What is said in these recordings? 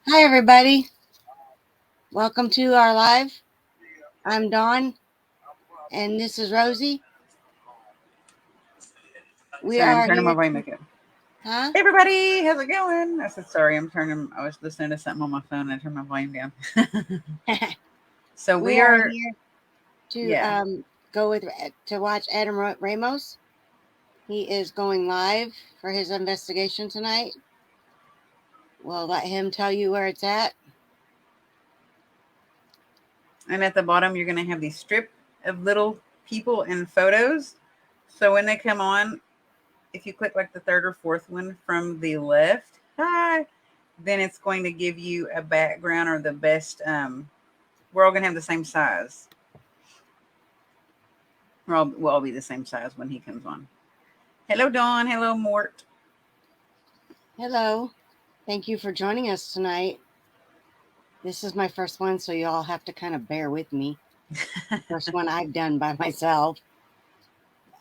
Hi, everybody. Welcome to our live. I'm Dawn, and this is Rosie. We Sorry, I'm are turning my here. volume back up. Huh? Hey everybody, how's it going? I said sorry, I was listening to something on my phone and I turned my volume down. So We we are are, here to yeah. go with to watch Adam Ramos. He is going live for his investigation tonight. We'll let him tell you where it's at. And at the bottom, you're going to have these strip of little people and photos. So when they come on, if you click like the third or fourth one from the left, hi, then it's going to give you a background or the best. We're all going to have the same size. We'll all be the same size when he comes on. Hello, Dawn. Hello, Mort. Hello. Thank you for joining us tonight. This is my first one, so you all have to kind of bear with me. The first one I've done by myself.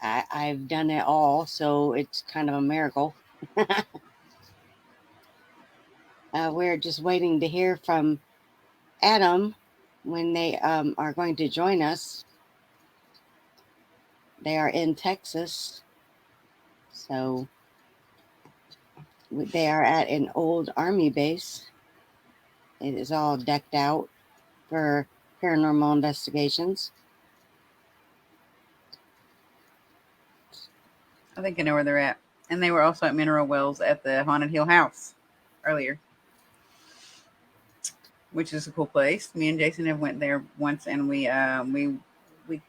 I've done it all, so it's kind of a miracle. We're just waiting to hear from Adam when they are going to join us. They are in Texas, so they are at an old army base. It is all decked out for paranormal investigations. I think I know where they're at. And they were also at Mineral Wells at the Haunted Hill House earlier, which is a cool place. Me and Jason have went there once, and we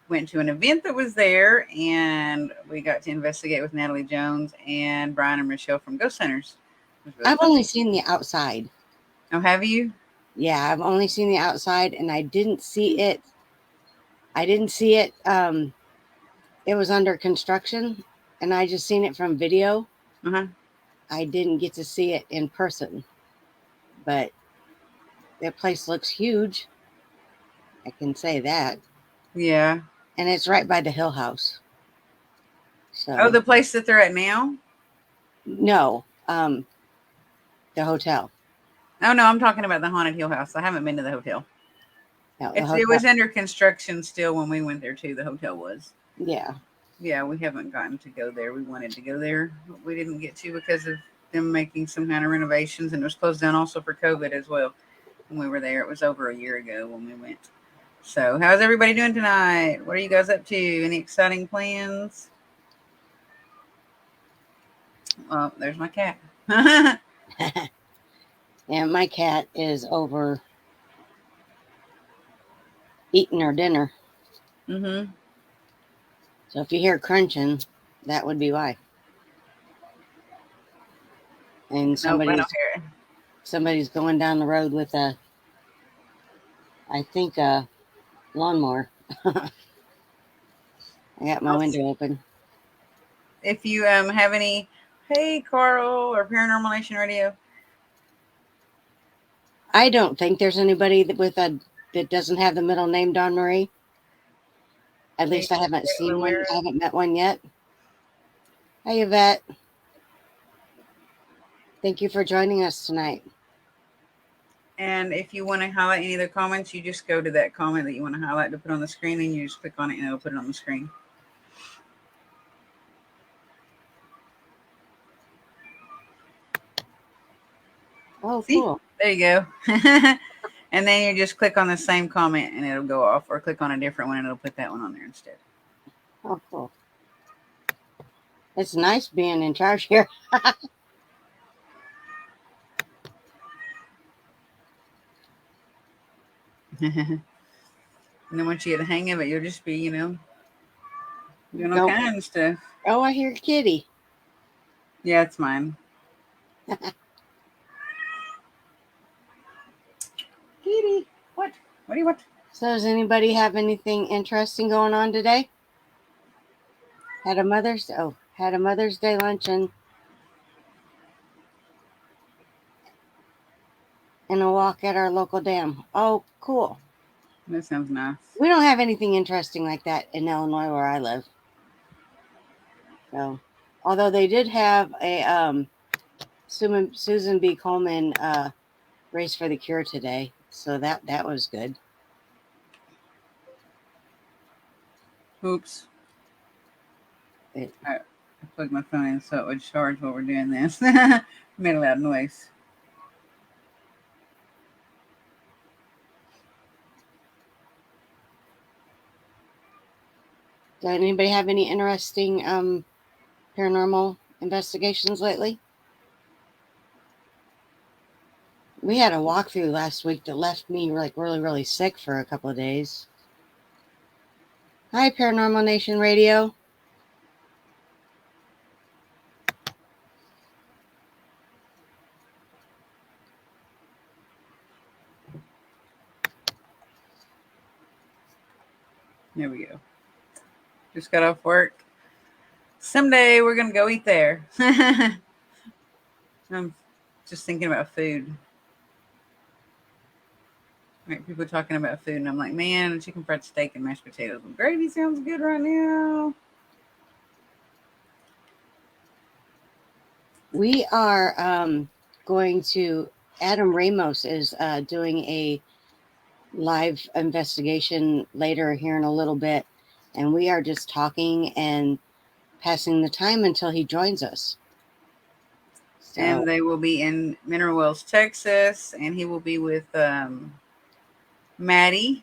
went to an event that was there, and we got to investigate with Natalie Jones and Brian and Michelle from Ghost Hunters. It was really I've fun. only seen the outside. Oh, have you? Yeah, I've only seen the outside, and I didn't see it. I didn't see it. It was under construction, and I just seen it from video. Uh huh. I didn't get to see it in person, but that place looks huge. I can say that. Yeah. And it's right by the Hill House. Oh, So the place that they're at now? no, the hotel. Oh no, I'm talking about the Haunted Hill House. I haven't been to the hotel. No, the It hotel. was under construction still when we went there too. The hotel was. Yeah. Yeah, we haven't gotten to go there. We wanted to go there, but we didn't get to because of them making some kind of renovations, and it was closed down also for COVID as well. When we were there, it was over a year ago when we went. So, how's everybody doing tonight? What are you guys up to? Any exciting plans? Well, there's my cat. And my cat is over eating her dinner. Mm-hmm. So if you hear crunching, that would be why. And Nope, I don't hear it. somebody's going down the road with I think a lawnmower. I got my window open. If you have any, hey Carl or Paranormal Nation Radio. I don't think there's anybody that doesn't have the middle name Don Marie. At Hey least I haven't seen one. Louera. I haven't met one yet. Hey Yvette, thank you for joining us tonight. And if you want to highlight any of the comments, you just go to that comment that you want to highlight to put on the screen, and you just click on it, and it'll put it on the screen. Oh, See, cool. there you go. And then you just click on the same comment, and it'll go off, or click on a different one, and it'll put that one on there instead. Oh, cool. It's nice being in charge here. And then once you get the hang of it, you'll just be, doing all Don't. kinds of stuff. Oh, I hear Kitty. Yeah, it's mine. Kitty, what? What do you want? So, does anybody have anything interesting going on today? Had a Mother's Day luncheon and a walk at our local dam. Oh, cool. That sounds nice. We don't have anything interesting like that in Illinois where I live. So, although they did have a Susan B. Coleman Race for the Cure today, so that was good. Oops. It, I plugged my phone in so it would charge while we're doing this. Made a loud noise. Did anybody have any interesting paranormal investigations lately? We had a walkthrough last week that left me like really, really sick for a couple of days. Hi, Paranormal Nation Radio. There we go. Just got off work. Someday we're going to go eat there. I'm just thinking about food. Right, people talking about food, and I'm like, man, chicken fried steak and mashed potatoes with gravy sounds good right now. We are going to, Adam Ramos is doing a live investigation later here in a little bit, and we are just talking and passing the time until he joins us. So, and they will be in Mineral Wells, Texas, and he will be with Maddie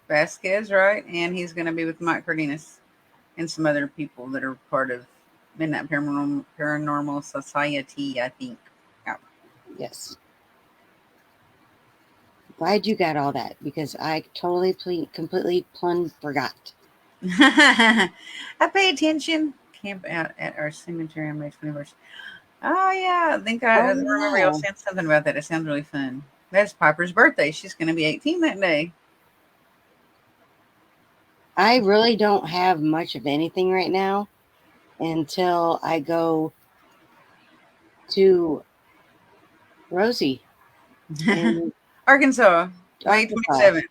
Vasquez, right? And he's going to be with Mike Cardenas and some other people that are part of Midnight Paranormal Society, I think. Yeah. yes. Glad you got all that because I totally, completely, forgot. I pay attention. Camp out at our cemetery on May 21st. Oh, yeah. I think I remember y'all saying something about that. It sounds really fun. That's Piper's birthday. She's going to be 18 that day. I really don't have much of anything right now until I go to Rosy in Arkansas, May Arkansas. 27th.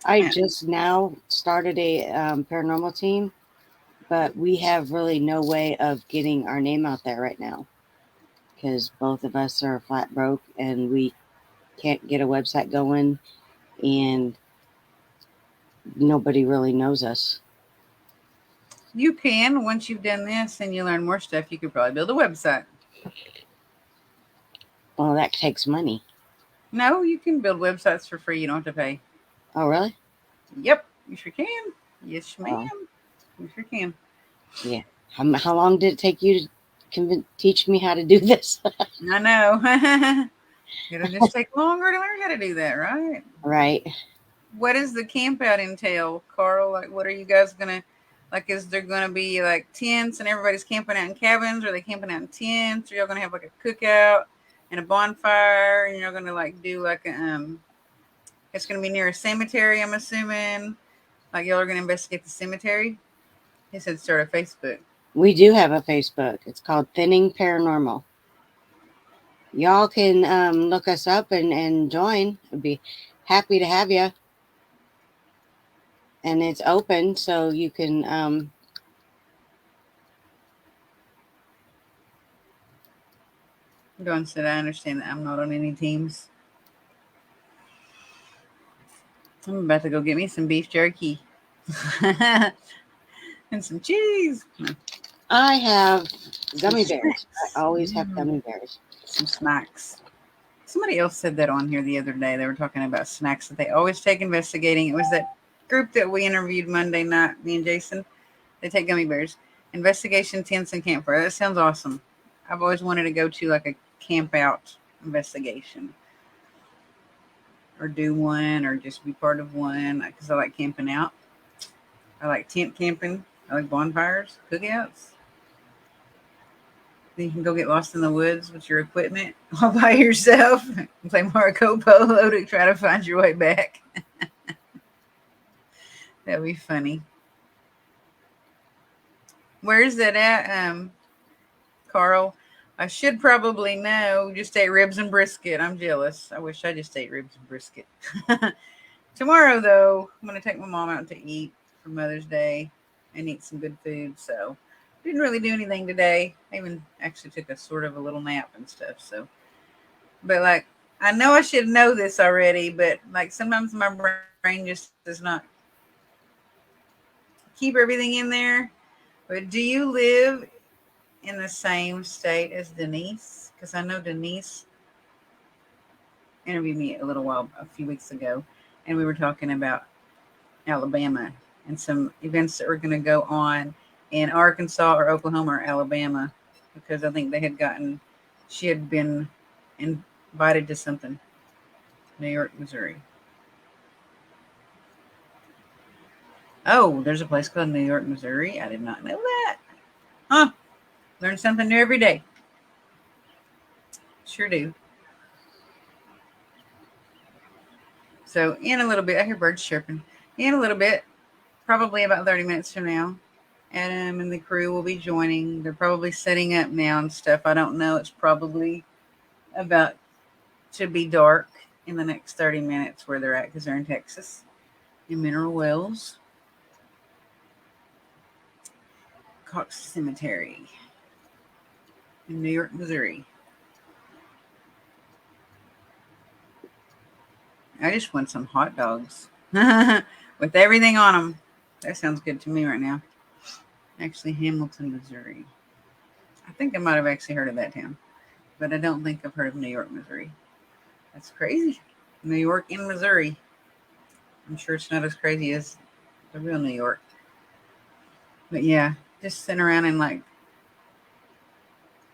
I just now started a paranormal team, but we have really no way of getting our name out there right now because both of us are flat broke and we can't get a website going and nobody really knows us. You can, once you've done this and you learn more stuff, you could probably build a website. Well, that takes money. No, you can build websites for free. You don't have to pay. Oh, really? Yep, you sure can. Yes, ma'am. Oh. You sure can. Yeah. How long did it take you to teach me how to do this? I know. It'll just take longer to learn how to do that, right? Right. What does the camp out entail, Carl? Like, what are you guys gonna like? Is there gonna be like tents and everybody's camping out in cabins? Or are they camping out in tents? Or y'all gonna have like a cookout and a bonfire? And you're gonna like do like a it's gonna be near a cemetery, I'm assuming. Like y'all are gonna investigate the cemetery. He said start a Facebook. We do have a Facebook. It's called Thinning Paranormal. Y'all can look us up and join. I'd be happy to have you. And it's open, so you can Dawn said, I understand that I'm not on any teams. I'm about to go get me some beef jerky and some cheese. I have gummy bears. I always have gummy bears. Some snacks. Somebody else said that on here the other day. They were talking about snacks that they always take investigating. It was that group that we interviewed Monday night, me and Jason. They take gummy bears. Investigation tents and campfire. That sounds awesome. I've always wanted to go to like a camp out investigation or do one or just be part of one because I like camping out. I like tent camping. I like bonfires, cookouts. Then you can go get lost in the woods with your equipment all by yourself and play Marco Polo to try to find your way back. That'd be funny. Where's that at, Carl? I should probably know. Just ate ribs and brisket. I'm jealous. I wish I just ate ribs and brisket. Tomorrow, though, I'm going to take my mom out to eat for Mother's Day and eat some good food. So, didn't really do anything today. I even actually took a sort of a little nap and stuff. So, But like, I know I should know this already, but like sometimes my brain just does not keep everything in there. But do you live in the same state as Denise? Because I know Denise interviewed me a few weeks ago, and we were talking about Alabama and some events that were going to go on in Arkansas or Oklahoma or Alabama, because I think she had been invited to something, New York, Missouri. Oh, there's a place called New York, Missouri. I did not know that. Huh? Learn something new every day. Sure do. So in a little bit, I hear birds chirping. In a little bit, probably about 30 minutes from now, Adam and the crew will be joining. They're probably setting up now and stuff. I don't know. It's probably about to be dark in the next 30 minutes where they're at, because they're in Texas, in Mineral Wells, Cox Cemetery in New York, Missouri. I just want some hot dogs with everything on them. That sounds good to me right now. Actually, Hamilton, Missouri. I think I might have actually heard of that town, but I don't think I've heard of New York, Missouri. That's crazy. New York in Missouri. I'm sure it's not as crazy as the real New York. But yeah, just sitting around and like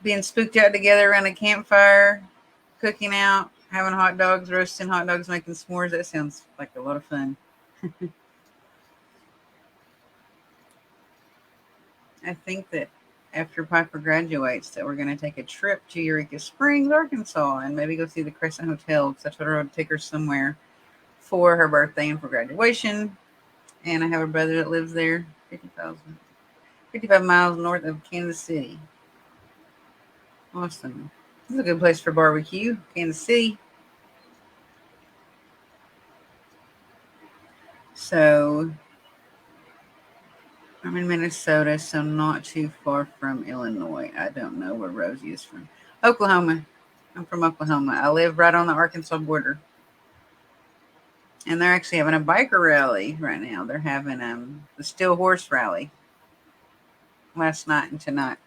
being spooked out together around a campfire, cooking out, having hot dogs, roasting hot dogs, making s'mores. That sounds like a lot of fun. I think that after Piper graduates, that we're going to take a trip to Eureka Springs, Arkansas, and maybe go see the Crescent Hotel, because I told her I would take her somewhere for her birthday and for graduation. And I have a brother that lives there, 55 miles north of Kansas City. Awesome. This is a good place for barbecue, Kansas City. So I'm in Minnesota, so not too far from Illinois. I don't know where Rosy is from. Oklahoma. I'm from Oklahoma. I live right on the Arkansas border. And they're actually having a biker rally right now. They're having the Steel Horse rally last night and tonight.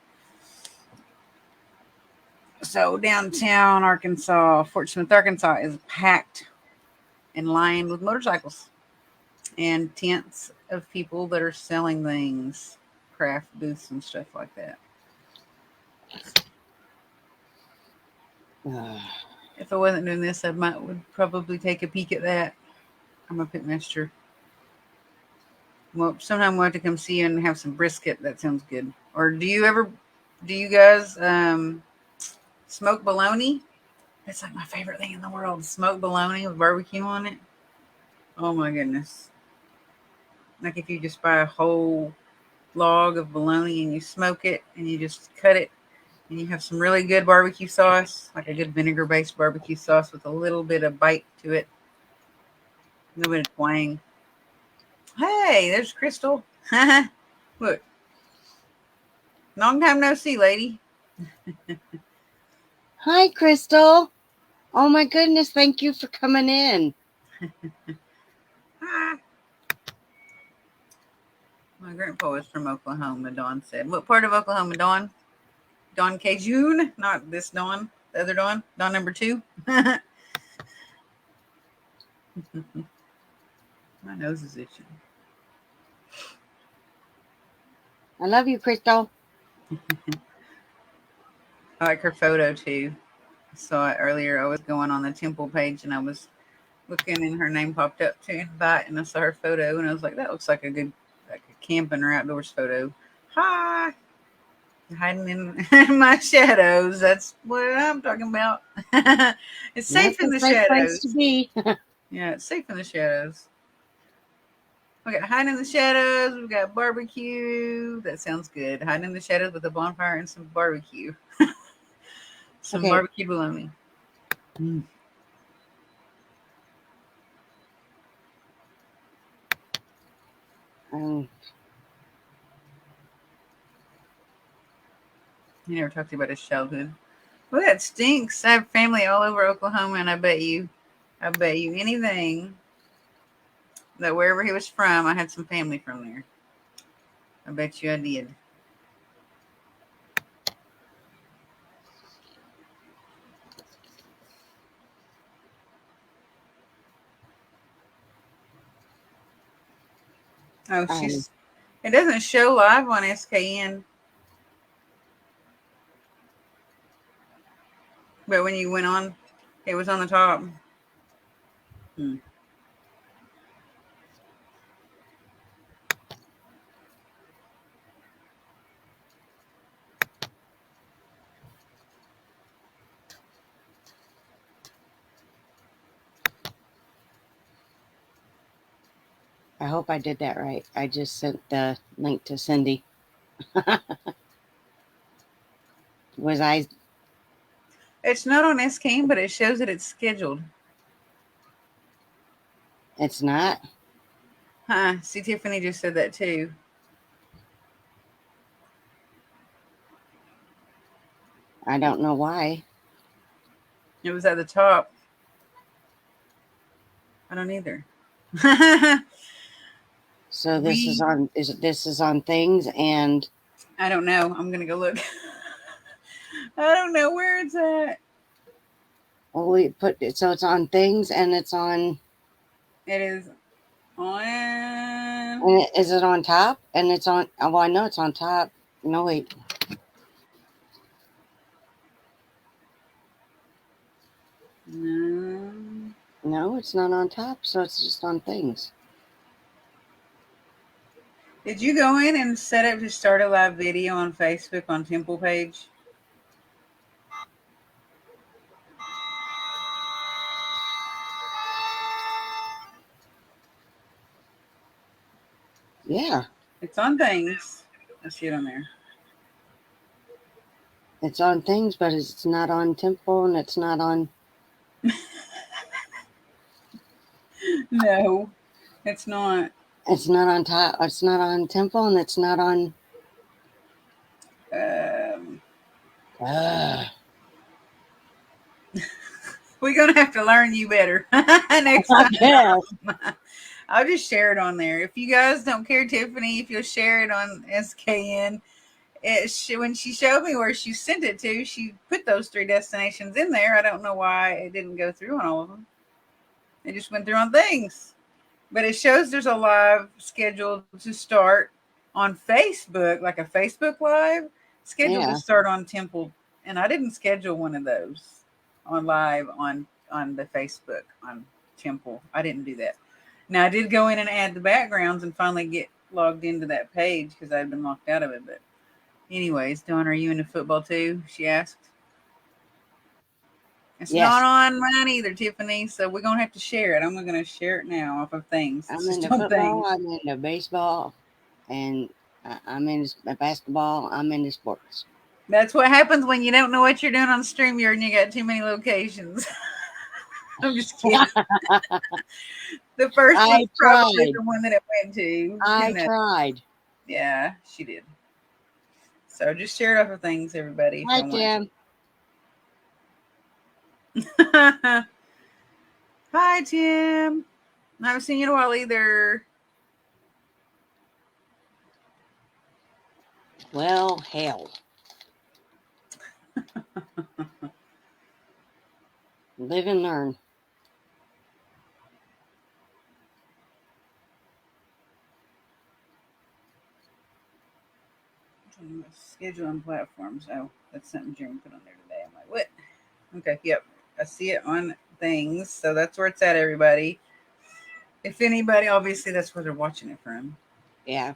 So downtown Arkansas, Fort Smith, Arkansas is packed and lined with motorcycles and tents of people that are selling things, craft booths and stuff like that. If I wasn't doing this, would probably take a peek at that. I'm a pitmaster. Well, sometime we'll have to come see you and have some brisket. That sounds good. Or do you guys smoke bologna? That's like my favorite thing in the world. Smoked bologna with barbecue on it. Oh my goodness. Like if you just buy a whole log of bologna and you smoke it and you just cut it and you have some really good barbecue sauce, like a good vinegar-based barbecue sauce with a little bit of bite to it, a little bit of twang. Hey, there's Crystal. Look, long time no see, lady. Hi, Crystal. Oh my goodness, thank you for coming in. Hi. My grandpa was from Oklahoma, Dawn said. What part of Oklahoma, Dawn? Dawn Cajun? Not this Dawn. The other Dawn? Dawn number 2? My nose is itching. I love you, Crystal. I like her photo too. I saw it earlier. I was going on the temple page and I was looking and her name popped up to invite and I saw her photo and I was like, that looks like a good like a camping or outdoors photo. Hi. Hiding in my shadows. That's what I'm talking about. It's safe That's in a the safe place to shadows. be. Yeah, it's safe in the shadows. We got hiding in the shadows. We got barbecue. That sounds good. Hiding in the shadows with a bonfire and some barbecue. Some Okay. barbecue bologna. Mm. Um, He never talked to you about his childhood. Well, that stinks. I have family all over Oklahoma, and I bet you anything that wherever he was from, I had some family from there. I bet you I did. Oh, Um, she's. It doesn't show live on SKN, but when you went on, it was on the top. Hmm. I hope I did that right. I just sent the link to Cindy. Was I? It's not on SKN, but it shows that it's scheduled. It's not. Huh? See, Tiffany just said that too. I don't know why. It was at the top. I don't either. So this is we. on. This is on things and I don't know. I'm gonna go look. I don't know where it's at. well, we put it. So it's on things and it's on. It is on. And is it on top? And it's on. Well, I know it's on top. No wait. No. No, it's not on top. So it's just on things. Did you go in and set up to start a live video on Facebook on Temple page? Yeah, It's on things. I see it on there. it's on things, but it's not on temple and it's not on. No, it's not. It's not on top. It's not on temple and it's not on. Um, Uh, we're gonna have to learn you better next I time. guess. I'll just share it on there. If you guys don't care, Tiffany, if you'll share it on SKN, when she showed me where she sent it to, she put those 3 destinations in there. I don't know why it didn't go through on all of them. It just went through on things. But it shows there's a live scheduled to start on Facebook, like a Facebook live scheduled to Yeah. start on Temple. And I didn't schedule one of those on live on the Facebook on Temple. I didn't do that. Now I did go in and add the backgrounds and finally get logged into that page because I'd been locked out of it. But anyways, Dawn, are you into football too? She asked. It's not Yes. on mine either, Tiffany. So we're gonna have to share it. I'm gonna share it now off of things. It's I'm just into on football. things. I'm into baseball, and I'm into basketball. I'm into sports. That's what happens when you don't know what you're doing on StreamYard and you got too many locations. I'm just kidding. The first I one's probably tried. the one that it went to. I And tried. yeah, she did. So just share it off of things, everybody, if Hi, you want Tim. to. Hi, Tim. I haven't seen you in a while either. Well, hell. Live and learn. Schedule on platforms. Oh, that's something Jim put on there today. I'm like, what? Okay, yep. I see it on things. So that's where it's at, everybody. If anybody, obviously, that's where they're watching it from. Yeah.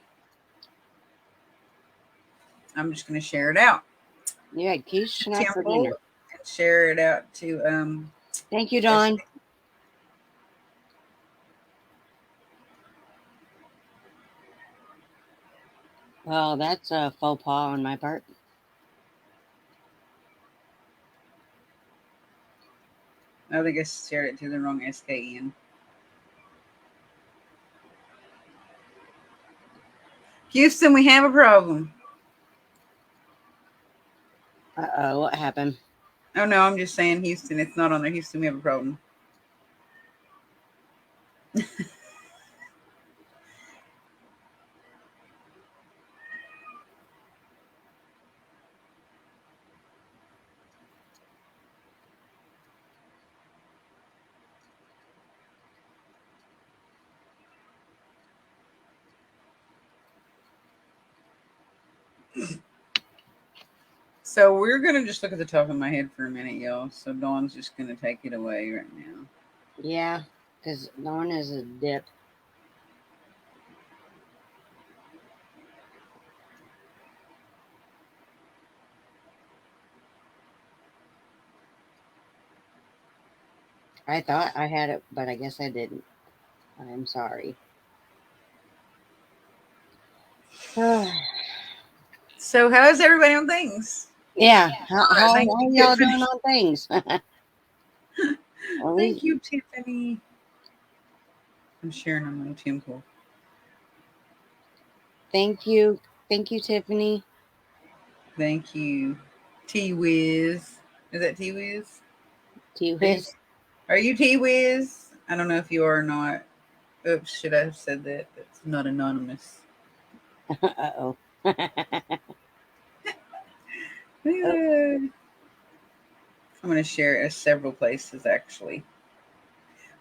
I'm just going to share it out. You had quiche tonight for Temple dinner. and share it out to Thank you, Dawn. Well, that's a faux pas on my part. I think I shared it to the wrong SKN. Houston, we have a problem. Uh oh, what happened? Oh no, I'm just saying Houston. It's not on there. Houston, we have a problem. So we're gonna just look at the top of my head for a minute, y'all. So Dawn's just gonna take it away right now. Yeah, because Dawn is a dip. I thought I had it, but I guess I didn't. I'm sorry. So how's everybody on things? Yeah, All right, thank how you, y'all Tiffany. doing on things? Well, Thank you, Tiffany. I'm sharing on my temple. thank you, Tiffany. Thank you, T Wiz. Is that T Wiz? T Are you Wiz. are you T Wiz? I don't know if you are or not. Oops, should I have said that? That's not anonymous. Uh-oh. Oh, I'm going to share it as several places actually.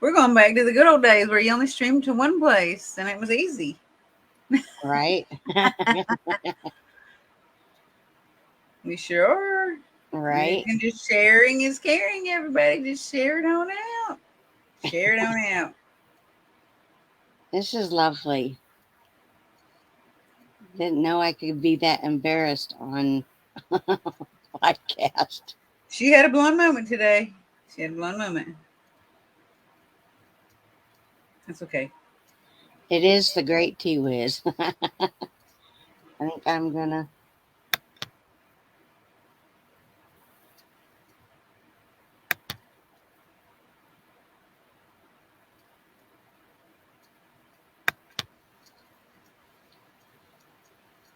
We're going back to the good old days where you only streamed to one place and it was easy. right. We sure are. Right. And just sharing is caring, everybody. Just share it on out. Share it on out. This is lovely. Didn't know I could be that embarrassed on podcast. She had a blonde moment today. She had a blonde moment. That's okay. It is the great T Wiz. I think I'm gonna.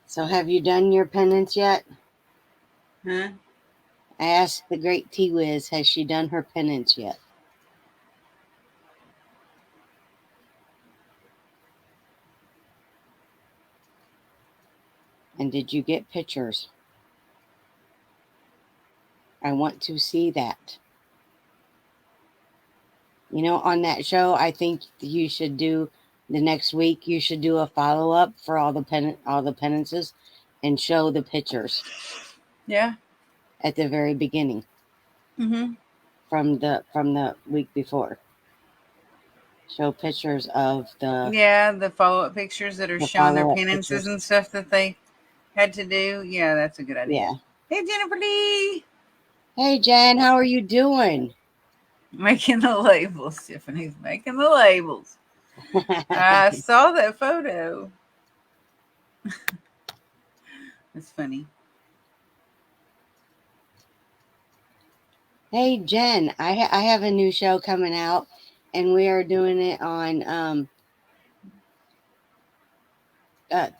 So, have you done your penance yet? Huh? I asked the great T Wiz, has she done her penance yet? And did you get pictures? I want to see that. You know, on that show, I think you should do the next week. You should do a follow up for all the penances, and show the pictures Yeah. at the very beginning Mm-hmm. from the week before. Show pictures of Yeah, the follow up pictures that are the showing their follow up penances pictures. and stuff that they had to do. Yeah, that's a good idea. Yeah. Hey, Jennifer Lee. Hey Jen, how are you doing? Making the labels. Tiffany's making the labels. I saw that photo. It's funny. Hey Jen, I have a new show coming out, and we are doing it on uh,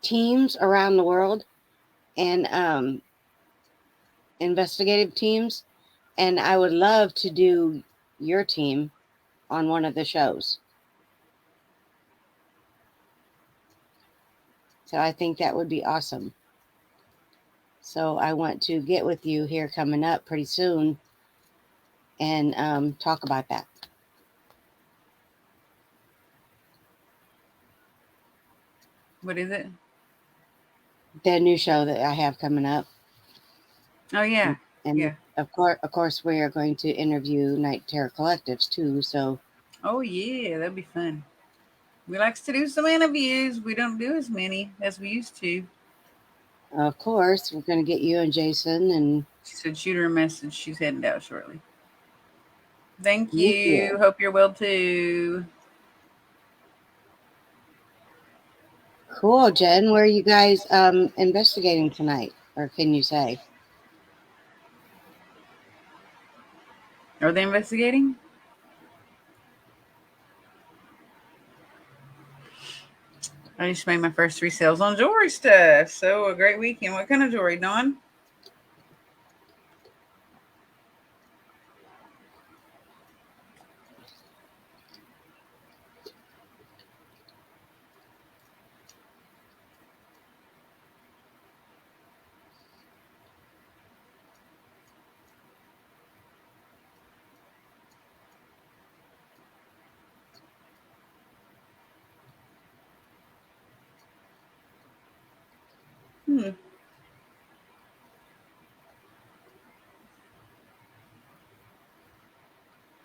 teams around the world, and investigative teams, and I would love to do your team on one of the shows. So I think that would be awesome. So I want to get with you here coming up pretty soon and talk about that. What is it? The new show that I have coming up. Oh yeah. And Yeah. of course, we are going to interview Night Terror Collectives too. So, Oh yeah, that'd be fun. We likes to do some interviews. We don't do as many as we used to. of course, we're going to get you and Jason and She said shoot her a message. She's heading out shortly. Thank thank you. you. Hope you're well too. Cool, Jen. Where are you guys investigating tonight? Or can you say? Are they investigating? I just made my first 3 sales on jewelry stuff. So a great weekend. What kind of jewelry, Dawn?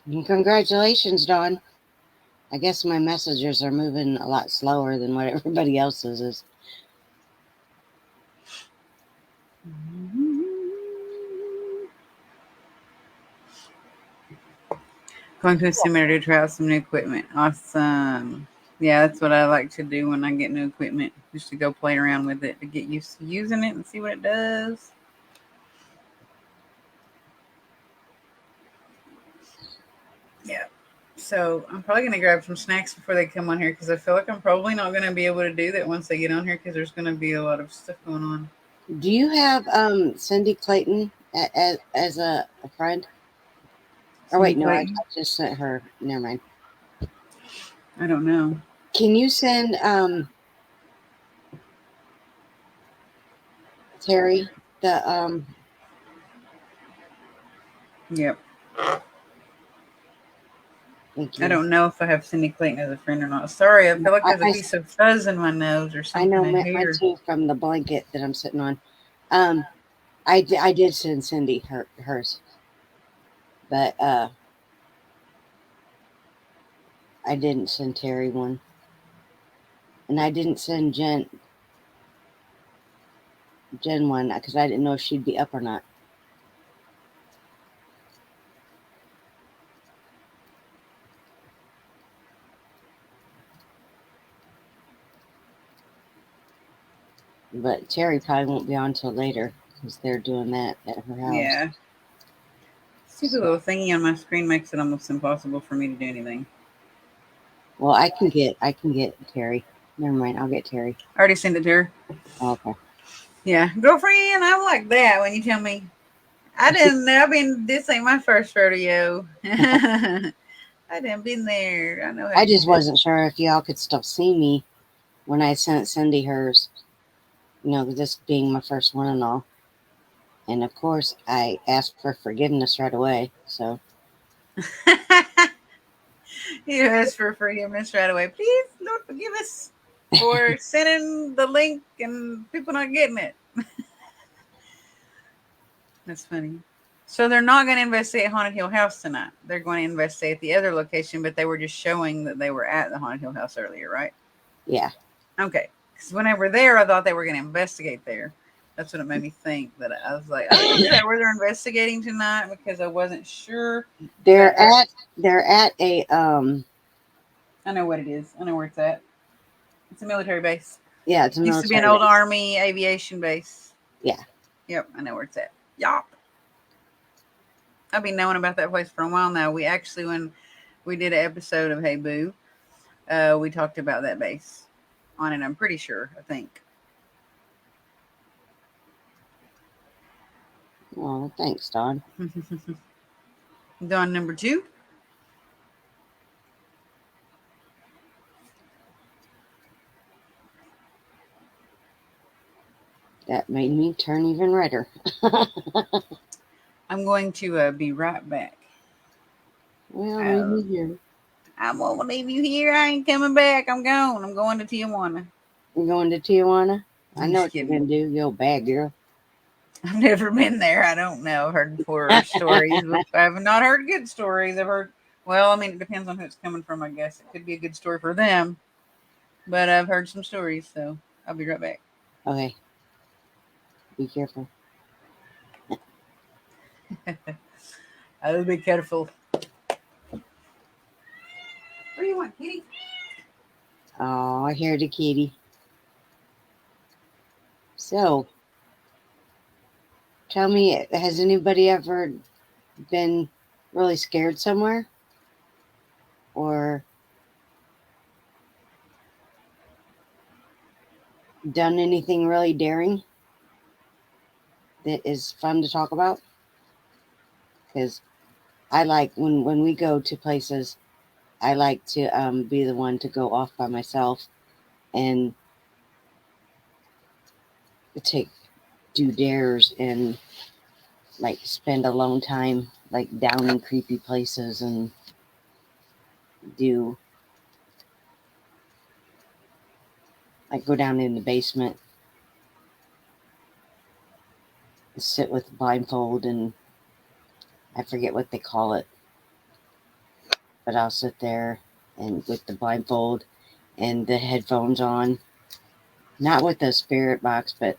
And congratulations, Dawn. I guess my messages are moving a lot slower than what everybody else's is. Going to a seminary to try out some new equipment. Awesome. Yeah, that's what I like to do when I get new equipment, just to go play around with it to get used to using it and see what it does. Yeah. So I'm probably going to grab some snacks before they come on here because I feel like I'm probably not going to be able to do that once they get on here because there's going to be a lot of stuff going on. Do you have Cindy Clayton as a friend? Or Cindy wait, no, I Clayton? just sent her. Never mind. I don't know. Can you send Terry the Yep. Thank I you. don't know if I have Cindy Clayton as a friend or not. Sorry, I feel like there's a piece of fuzz in my nose or I something know in mine here. too from the blanket that I'm sitting on. I did send Cindy hers, but I didn't send Terry one, and I didn't send Jen one because I didn't know if she'd be up or not. But Terry probably won't be on till later because they're doing that at her house. Yeah. Stupid So, little thingy on my screen makes it almost impossible for me to do anything. well, I can get Terry. Never mind, I'll get Terry. I already sent it to her. Oh, okay. Yeah, girlfriend, I like that when you tell me. I didn't know. I mean, this ain't my first rodeo. I didn't been there. I know how I to do just this. wasn't sure if y'all could still see me when I sent Cindy hers. You know, this being my first one and all. And of course, I asked for forgiveness right away. So, You asked for forgiveness right away. Please, Lord, forgive us for sending the link and people not getting it. That's funny. So they're not going to investigate Haunted Hill House tonight. They're going to investigate the other location, but they were just showing that they were at the Haunted Hill House earlier, right? yeah. Okay. Because when they were there, I thought they were going to investigate there. That's what it made me think. That I was like, oh, is that where they're investigating tonight? Because I wasn't sure. But They're at a I know what it is. I know where it's at. It's a military base. yeah, it's a Used to be an military old base. Army aviation base. Yeah. Yep, I know where it's at. Yup. I've been knowing about that place for a while now. We actually, when we did an episode of Hey Boo, we talked about that base on it. I'm pretty sure. I think. Oh, thanks, Don. Dawn number 2. That made me turn even redder. I'm going to be right back. Well, leave Uh, me here. I'm gonna leave you here. I ain't coming back. I'm gone. I'm going to Tijuana. You going to Tijuana? I I'm know just what you're kidding. gonna do, you old bad girl. I've never been there. I don't know. I've heard horror stories, but I have not heard good stories. I've heard, well, I mean, it depends on who it's coming from, I guess. It could be a good story for them, but I've heard some stories, so I'll be right back. Okay, be careful. I'll be careful. What do you want, kitty? Oh, I hear the kitty. So, tell me, has anybody ever been really scared somewhere? Or done anything really daring that is fun to talk about? Because I like when we go to places, I like to be the one to go off by myself and take do dares and like spend alone time like down in creepy places and do like go down in the basement sit with blindfold, and I forget what they call it, but I'll sit there and with the blindfold and the headphones on, not with the spirit box, but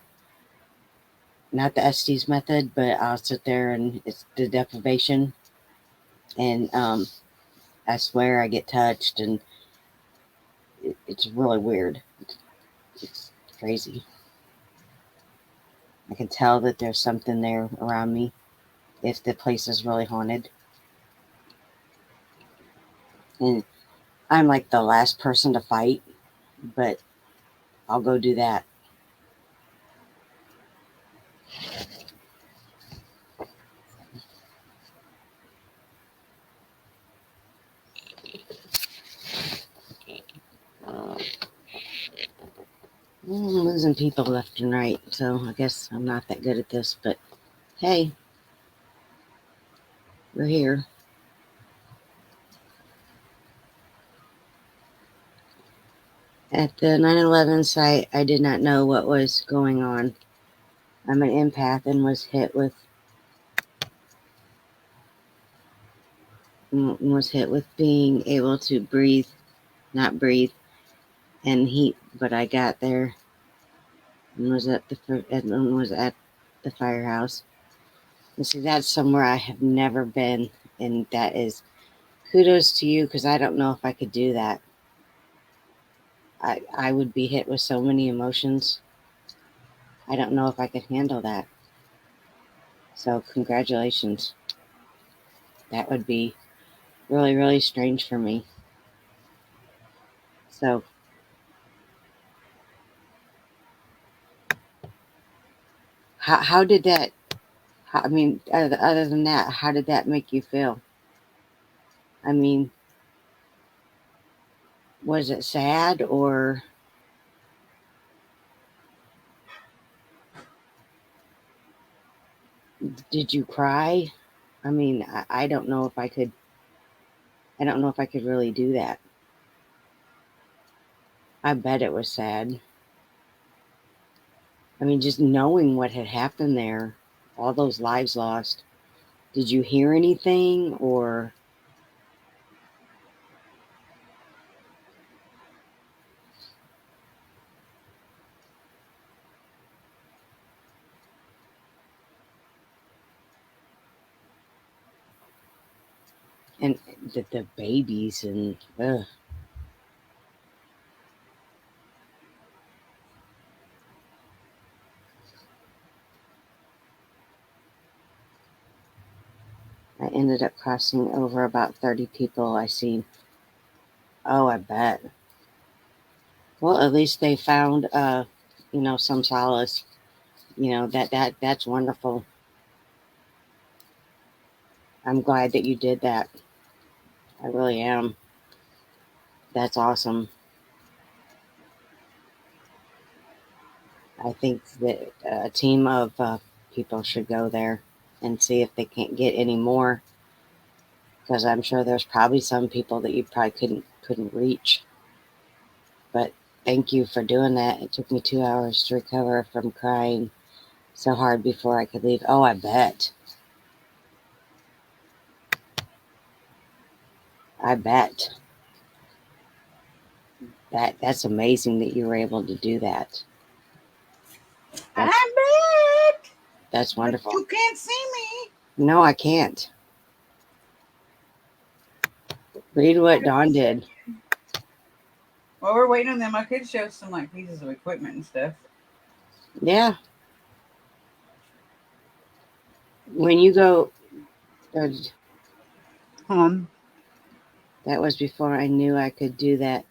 not the Estes method, but I'll sit there and it's the deprivation, and I swear I get touched, and it's really weird. It's crazy. I can tell that there's something there around me if the place is really haunted. And I'm like the last person to fight, but I'll go do that. I'm losing people left and right, so I guess I'm not that good at this, but hey, we're here. At the 9/11 site, I did not know what was going on. I'm an empath and was hit with being able to breathe, not breathe, and heat. But I got there and was at the firehouse. And see, that's somewhere I have never been, and that is kudos to you because I don't know if I could do that. I would be hit with so many emotions. I don't know if I could handle that. So congratulations. That would be really, really strange for me. So how did that? I mean, other than that, how did that make you feel? I mean, was it sad or did you cry? I mean, I don't know if I could. I don't know if I could really do that. I bet it was sad. I mean, just knowing what had happened there, all those lives lost. Did you hear anything or and the babies and I ended up crossing over about 30 people I seen. Oh, I bet. Well, at least they found some solace. That's wonderful. I'm glad that you did that. I really am. That's awesome. I think that a team of people should go there and see if they can't get any more, because I'm sure there's probably some people that you probably couldn't reach. But thank you for doing that. It took me 2 hours to recover from crying so hard before I could leave. Oh, I bet. I bet. That's amazing that you were able to do that. I'm That's back. that's But wonderful. you can't see me. No, I can't. Read what Dawn did. While we're waiting on them, I could show some like pieces of equipment and stuff. Yeah. When you go, uh, that was before I knew I could do that.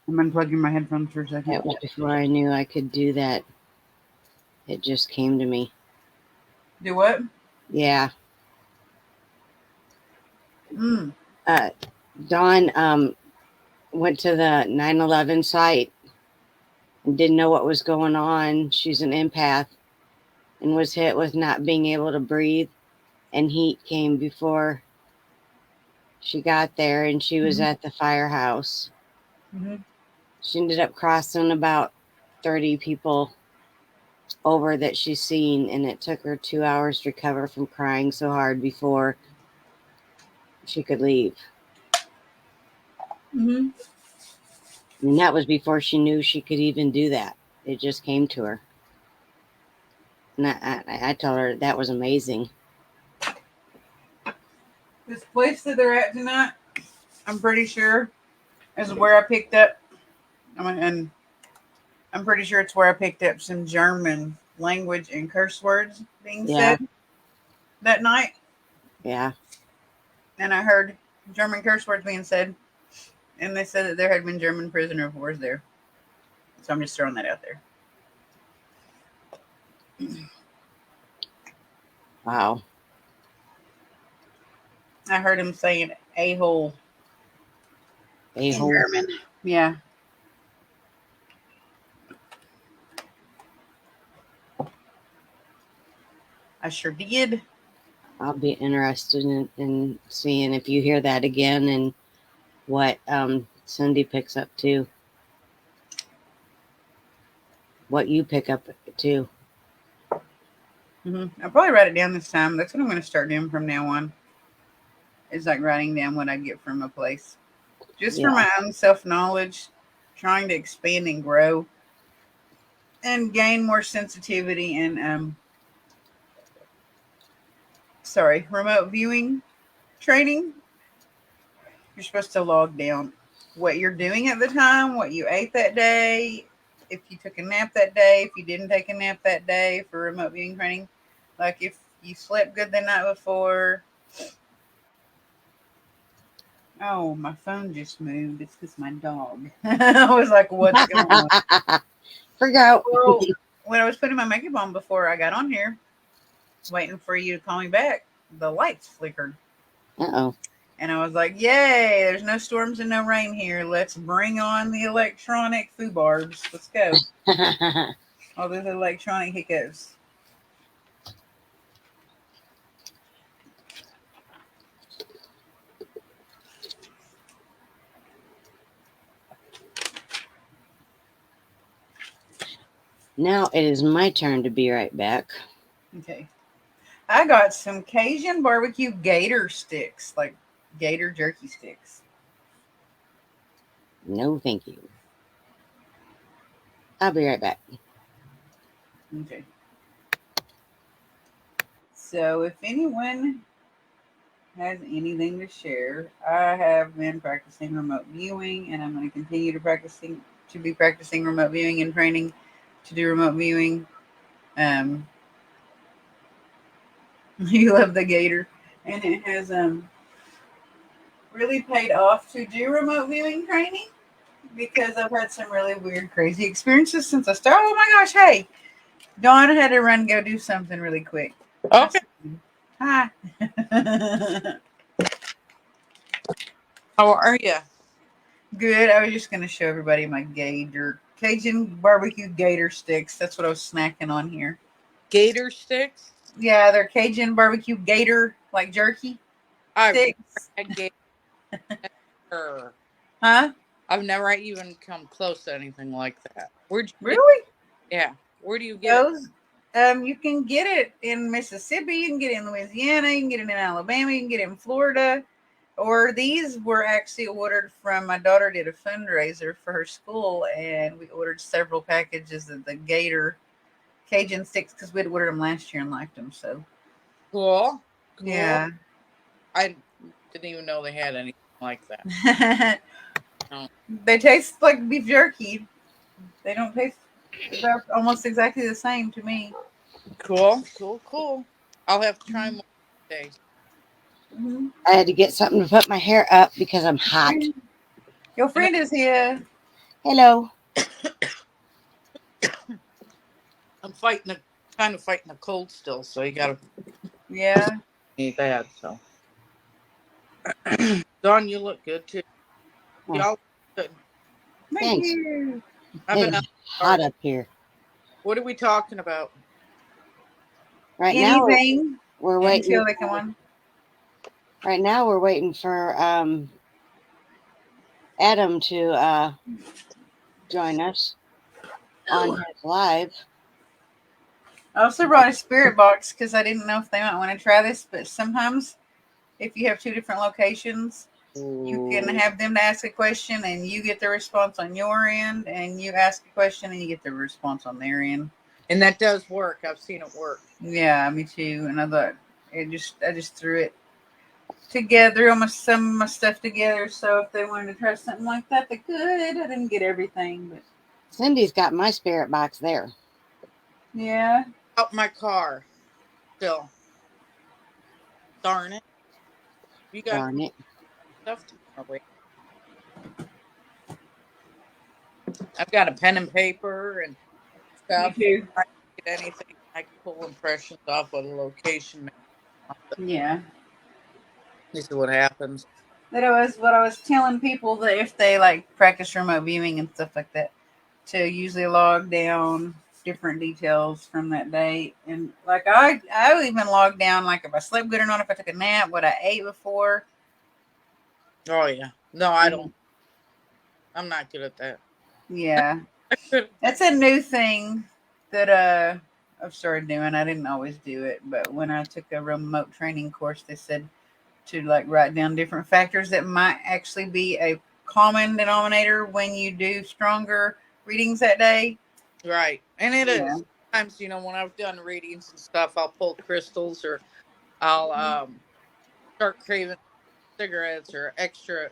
I'm unplugging my headphones for a second. That was before I knew I could do that. It just came to me. Do what? Yeah. Mm. Dawn went to the 9/11 site and didn't know what was going on. She's an empath and was hit with not being able to breathe, and heat came before she got there, and she was at the firehouse. Mm-hmm. She ended up crossing about 30 people over that she's seen, and it took her 2 hours to recover from crying so hard before she could leave. Mm-hmm. And that was before she knew she could even do that. It just came to her. And I told her that was amazing. This place that they're at tonight, I'm pretty sure, is where I picked up. And I'm pretty sure it's where I picked up some German language and curse words being Yeah, said that night. yeah. And I heard German curse words being said. And they said that there had been German prisoner of wars there. So I'm just throwing that out there. Wow. I heard him saying a hole A in hole. German. Yeah. I sure did. I'll be interested in seeing if you hear that again and what Cindy picks up too. What you pick up too. Mm-hmm. I'll probably write it down this time. That's what I'm going to start doing from now on. Is like writing down what I get from a place. Just for Yeah. my own self knowledge, trying to expand and grow and gain more sensitivity and remote viewing training. You're supposed to log down what you're doing at the time, what you ate that day, if you took a nap that day, if you didn't take a nap that day for remote viewing training, like if you slept good the night before. Oh, my phone just moved. It's because my dog. I was like, what's going on? Forgot. Well, when I was putting my makeup on before I got on here, waiting for you to call me back, the lights flickered. Uh And I was like, yay, there's no storms and no rain here. Let's bring on the electronic foobarbs. Let's go. oh. All those electronic hiccups. Now it is my turn to be right back. Okay. I got some Cajun barbecue gator sticks, like gator jerky sticks. No, thank you. I'll be right back. Okay. So if anyone has anything to share, I have been practicing remote viewing, and I'm going to continue to be practicing remote viewing and training to do remote viewing. Um, you love the gator, and it has really paid off to do remote viewing training because I've had some really weird, crazy experiences since I started. Oh my gosh! Hey, Dawn had to run go do something really quick. Okay. Hi. How are you? Good. I was just going to show everybody my gator Cajun barbecue gator sticks. That's what I was snacking on here. Gator sticks? Yeah, they're Cajun barbecue gator like jerky I've never sticks. had gator. Huh? I've never even come close to anything like that. Where'd you get Really? Yeah. Where do you get it? Those you can get it in Mississippi, you can get it in Louisiana, you can get it in Alabama, you can get it in Florida. Or these were actually ordered from my daughter did a fundraiser for her school, and we ordered several packages of the gator Cajun sticks because we'd ordered them last year and liked them. So Cool. Cool. yeah. I didn't even know they had anything like that. No. They taste like beef jerky. They don't taste about almost exactly the same to me. Cool. Cool. Cool. I'll have to try more today. Mm-hmm. I had to get something to put my hair up because I'm hot. Your And friend is here. Hello. I'm kind of fighting a cold still, so you gotta Yeah. eat that. So, Dawn, you look good too. Oh, Y'all look good. Thank thanks. you. I've been It's out hot garden. up here. What are we talking about? Right now Anything we're waiting until they come for on. Adam to join us on his live. I also brought a spirit box because I didn't know if they might want to try this, but sometimes if you have two different locations, you can Ooh. have them to ask a question and you get the response on your end, and you ask a question and you get the response on their end. And that does work. I've seen it work. Yeah, me too. And I thought I just threw it together, almost some of my stuff together. So if they wanted to try something like that, they could. I didn't get everything, but Cindy's got my spirit box there. yeah. Out my car still. Darn it. You got Darn it. stuff to away. I've got a pen and paper and Me stuff. too. I can get anything. I can pull impressions off of the location. Yeah. This is what happens. That was what I was telling people, that if they like practice remote viewing and stuff like that, to usually log down different details from that day. And like I would even log down like if I slept good or not, if I took a nap, what I ate before. Oh yeah. No, I don't. I'm not good at that. Yeah. Good. That's a new thing that I've started doing. I didn't always do it, but when I took a remote training course, they said to like write down different factors that might actually be a common denominator when you do stronger readings that day. Right. And it Yeah. is. Sometimes, when I've done readings and stuff, I'll pull crystals or I'll start craving cigarettes or extra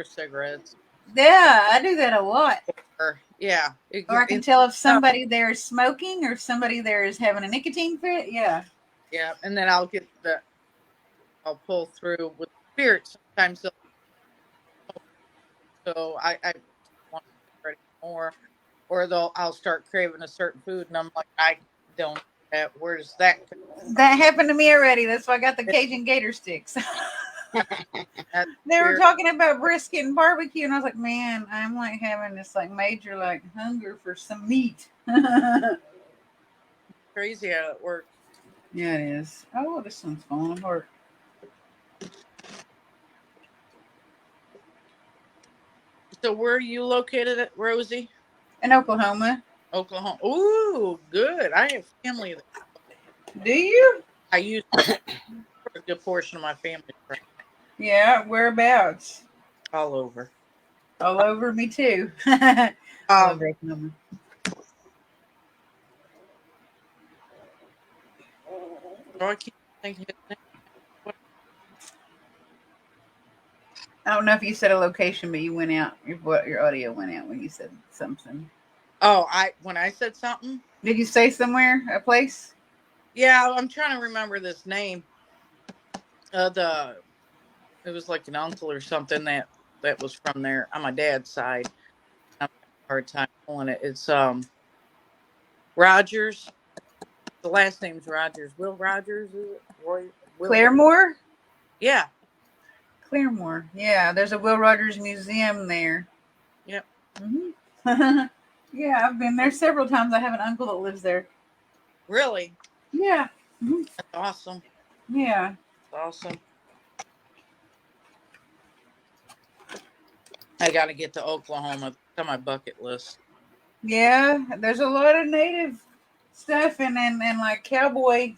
cigarettes. Yeah, I do that a lot. Or yeah. Or I can tell if somebody there is smoking or somebody there is having a nicotine fit. Yeah. Yeah. And then I'll pull through with spirits. Sometimes so I want to more. Or I'll start craving a certain food and I'm like, I don't where does that That happened to me already. That's why I got the Cajun Gator sticks. that They were spirit talking about brisket and barbecue, and I was like, man, I'm like having this like major like hunger for some meat. Yeah, crazy how it works. it is. Oh, this one's falling apart. So where are you located at, Rosie? In Oklahoma. Oklahoma. Ooh, good. I have family there. Do you? I used a good portion of my family from Yeah, whereabouts? all over. All over me too. I love Um, Oklahoma. oh, I keep thinking his name. What- I don't know if you said a location, but you went out. Your audio went out when you said something. Oh, when I said something. Did you say somewhere? A place? Yeah, I'm trying to remember this name. It was like an uncle or something that was from there on my dad's side. I'm having a hard time pulling it. It's Rogers. The last name's Rogers. Will Rogers, is it? Will. Claremore? Yeah. Claremore. Yeah, there's a Will Rogers Museum there. Yep. Mm-hmm. Yeah, I've been there several times. I have an uncle that lives there. Really? Yeah. Mm-hmm. That's awesome. Yeah. Awesome. I got to get to Oklahoma. It's on my bucket list. Yeah. There's a lot of native stuff and like cowboy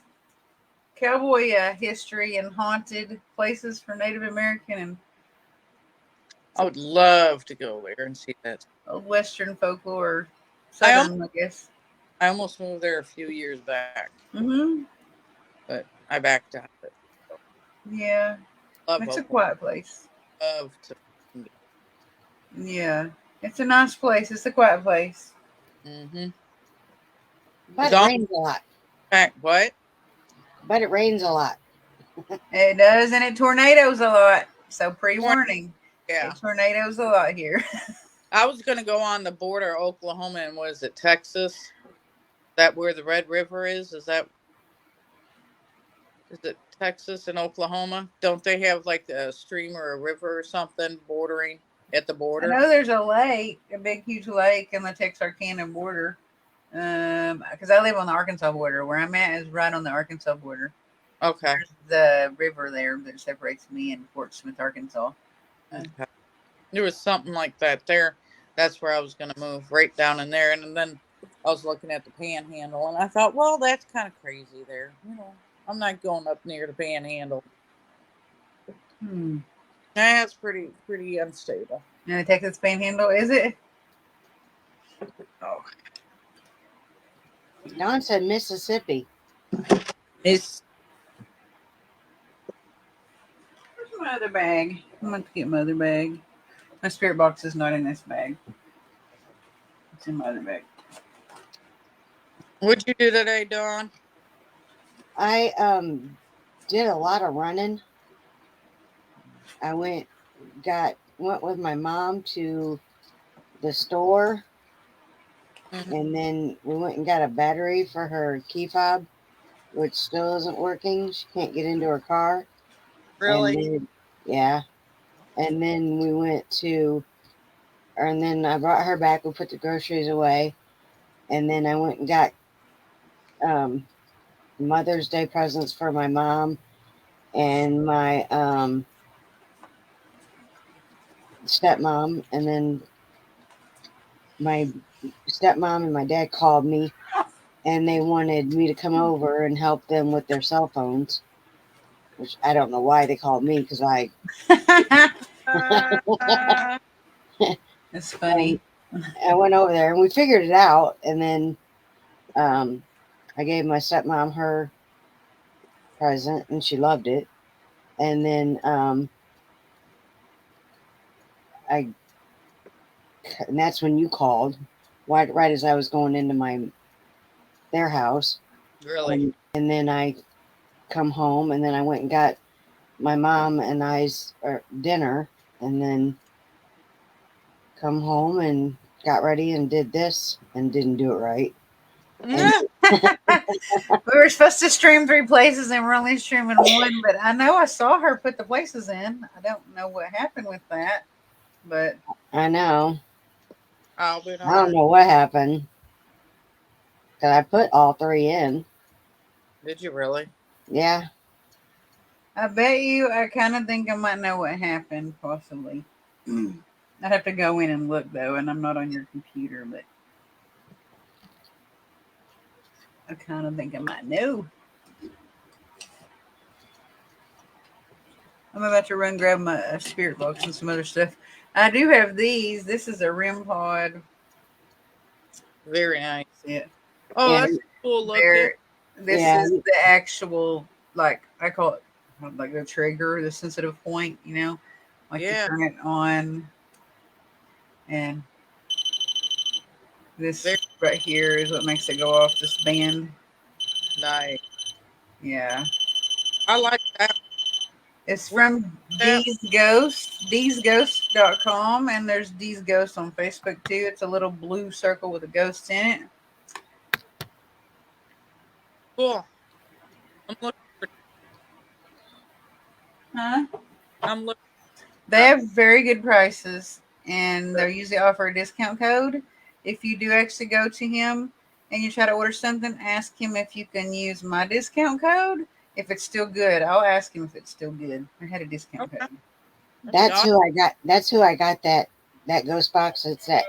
history and haunted places for Native American and I would love to go there and see that. old Western folklore, I almost, Southern, I guess. I almost moved there a few years back, Mm-hmm. but I backed out of it. Yeah. Love It's a Oklahoma. quiet place. Love to. Yeah. It's a nice place. It's a quiet place. Mm-hmm. But it rains a lot. What? But it rains a lot. It does, and it tornadoes a lot. So pre-warning. Yeah. It tornadoes a lot here. I was going to go on the border of Oklahoma and what is it, Texas? Is that where the Red River is? Is it Texas and Oklahoma? Don't they have like a stream or a river or something bordering at the I border? know there's a lake, a big, huge lake on the Texarkana border. Because I live on the Arkansas border. Where I'm at is right on the Arkansas border. Okay. There's the river there that separates me and Fort Smith, Arkansas. Okay. There was something like that there. That's where I was going to move, right down in there. And then I was looking at the Panhandle, and I thought, well, that's kind of crazy there. I'm not going up near the Panhandle. That's pretty unstable. And the Texas Panhandle, is it? Oh, Don said Mississippi. it's Where's my other bag? I'm going to get my other bag. My spirit box is not in this bag. It's in my other bag. What'd you do today, Dawn? I did a lot of running. I went with my mom to the store, and then we went and got a battery for her key fob, which still isn't working. She can't get into her car. Really? And then, yeah. And then and then I brought her back. We put the groceries away, and then I went and got Mother's Day presents for my mom and my stepmom, and then my stepmom and my dad called me, and they wanted me to come over and help them with their cell phones, which I don't know why they called me, because It's funny. I went over there and we figured it out, and then I gave my stepmom her present and she loved it, and then and that's when you called, right as I was going into their house. Really? And then I come home, and then I went and got my mom and I's dinner, and then come home and got ready and did this and didn't do it right. And We were supposed to stream 3 places and we're only streaming 1, but I know I saw her put the places in. I don't know what happened with that, but I know. Oh, we I don't don't know. know what happened, because I put all 3 in. Did you really? Yeah. I bet you I kind of think I might know what happened, possibly. I'd have to go in and look, though, and I'm not on your computer, but I kind of think I might know. I'm about to run grab my spirit box and some other stuff. I do have these. This is a REM pod. Very nice. Yeah. Oh, Yeah. that's cool looking. There. This Yeah. is the actual, like, I call it like the trigger, the sensitive point, like you Yeah. turn it on, and this Very right here is what makes it go off, this band. nice. Yeah. I like that. It's Where's from that? DeezeGhost.com, and there's Dee's Ghost on Facebook too. It's a little blue circle with a ghost in it. Cool. I'm looking for. Huh? I'm looking. They have very good prices, and they usually offer a discount code. If you do actually go to him and you try to order something, ask him if you can use my discount code. If it's still good, I'll ask him if it's still good. I had a discount Okay. code. That's Done. who I got. That's who I got that ghost box. It's that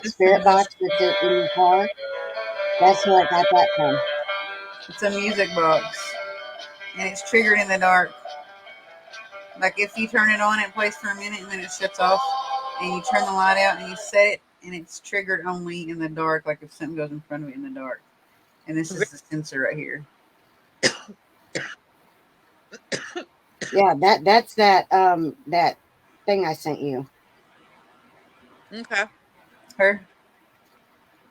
spirit box that's in your car. That's who I got that from. It's a music box, and it's triggered in the dark. Like if you turn it on, it plays for a minute, and then it shuts off. And you turn the light out, and you set it, and it's triggered only in the dark. Like if something goes in front of it in the dark. And this is the sensor right here. Yeah, that's that thing I sent you. Okay. Her.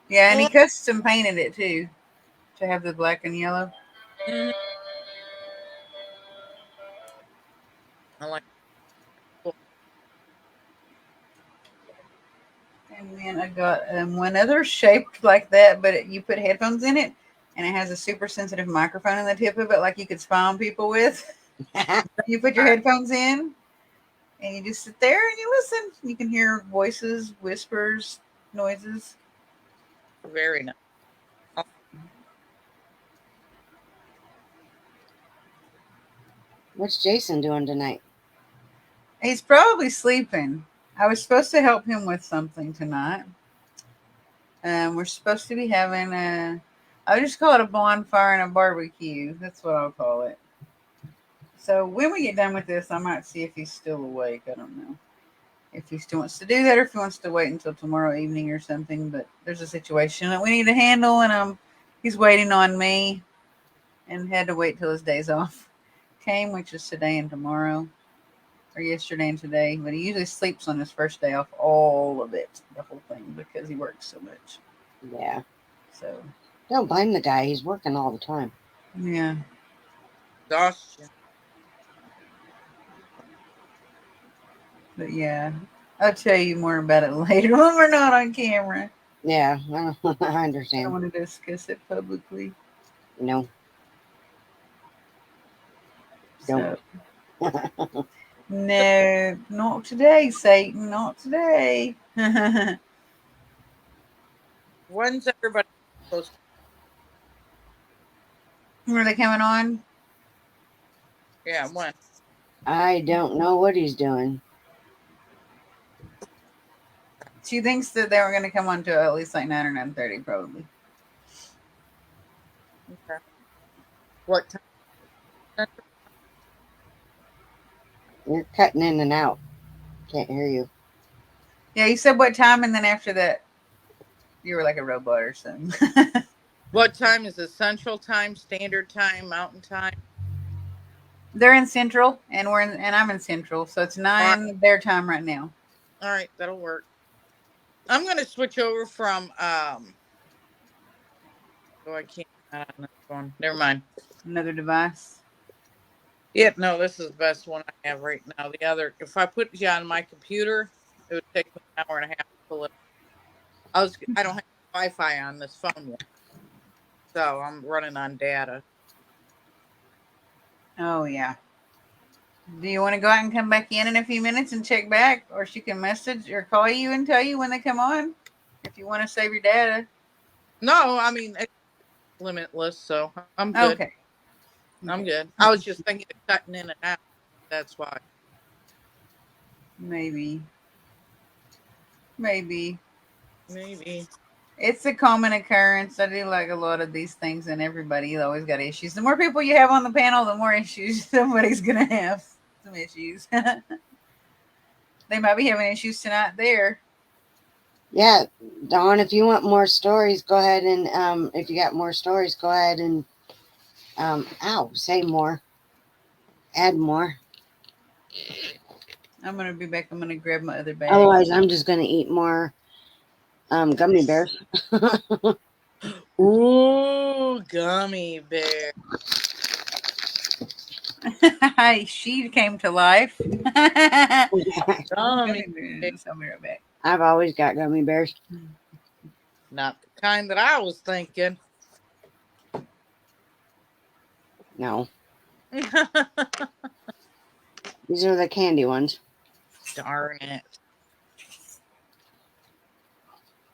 Yeah, and he Cool. custom painted it too to have the black and yellow. Mm-hmm. I like. Cool. And then I got one other shaped like that, but you put headphones in it, and it has a super sensitive microphone in the tip of it, like you could spy on people with. You put your headphones in, and you just sit there and you listen. You can hear voices, whispers, noises. Very nice. Oh, What's Jason doing tonight? He's probably sleeping. I was supposed to help him with something tonight. We're supposed to be having I just call it a bonfire and a barbecue. That's what I'll call it. So when we get done with this, I might see if he's still awake. I don't know if he still wants to do that or if he wants to wait until tomorrow evening or something. But there's a situation that we need to handle, and he's waiting on me, and had to wait till his days off came, which is today and tomorrow, or yesterday and today. But he usually sleeps on his first day off, all of it, the whole thing, because he works so much. Yeah. So Don't blame the guy. He's working all the time. yeah. Exhaustion. But yeah, I'll tell you more about it later when we're not on camera. Yeah, I I don't understand. want to discuss it publicly. No, don't. So no, not today, Satan. Not today. Were When's everybody supposed to? they coming on? Yeah, when? I don't know what he's doing. She thinks that they were going to come on to at least like 9 or 9:30, probably. Okay. What time? You're cutting in and out. Can't hear you. Yeah, you said what time, and then after that, you were like a robot or something. What time is it? Central Time, Standard Time, Mountain Time? They're in Central, and and I'm in Central, so it's All right, 9 their time right now. all right, that'll work. I'm gonna switch over from oh, I can't not on this phone. Never mind. Another device. Yeah, no, this is the best one I have right now. The other, if I put you on my computer, it would take me an hour and a half to pull it. I don't have Wi-Fi on this phone yet, so I'm running on data. Oh yeah. Do you want to go out and come back in a few minutes and check back, or she can message or call you and tell you when they come on? If you want to save your data. No, I mean it's limitless, so I'm good. Okay. I'm Okay. good. I was just thinking of cutting in and out. That's why. Maybe. Maybe. Maybe. It's a common occurrence. I do like a lot of these things, and everybody's always got issues. The more people you have on the panel, the more issues somebody's going to have. Some issues. They might be having issues tonight there. Yeah, Dawn, if you want more stories, go ahead and if you got more stories, go ahead and say more. Add more. I'm going to be back. I'm going to grab my other bag. Otherwise, I'm just going to eat more gummy bears. Ooh, gummy bear. She came to life. Gummy bear. I'll be right back. I've always got gummy bears. Not the kind that I was thinking. No, these are the candy ones. Darn it.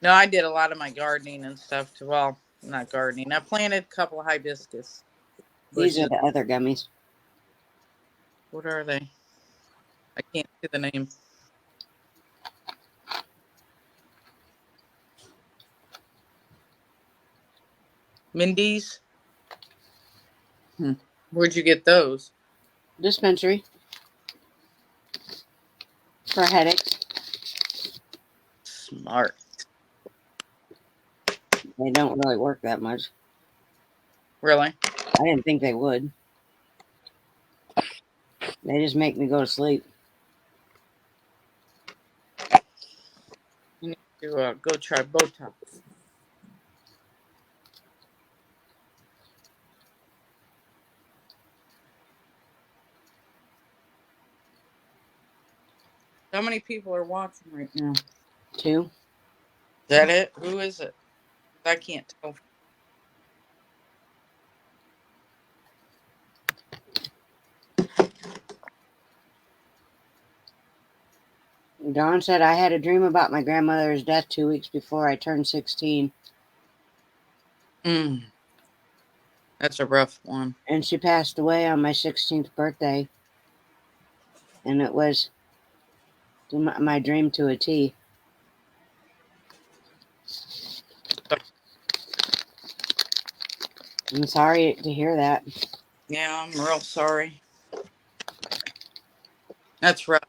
No, I did a lot of my gardening and stuff too. Well, not gardening. I planted a couple of hibiscus These are bushes. the other gummies. What are they? I can't see the name. Mindy's? Where'd you get those? Dispensary for headaches. Smart. They don't really work that much. Really? I didn't think they would. They just make me go to sleep. You need to go try Botox. How many people are watching right now? 2. Is that it? Who is it? I can't tell. Dawn said I had a dream about my grandmother's death 2 weeks before I turned 16. That's a rough one. And she passed away on my 16th birthday. And it was my dream to a T. I'm sorry to hear that. Yeah, I'm real sorry. That's rough.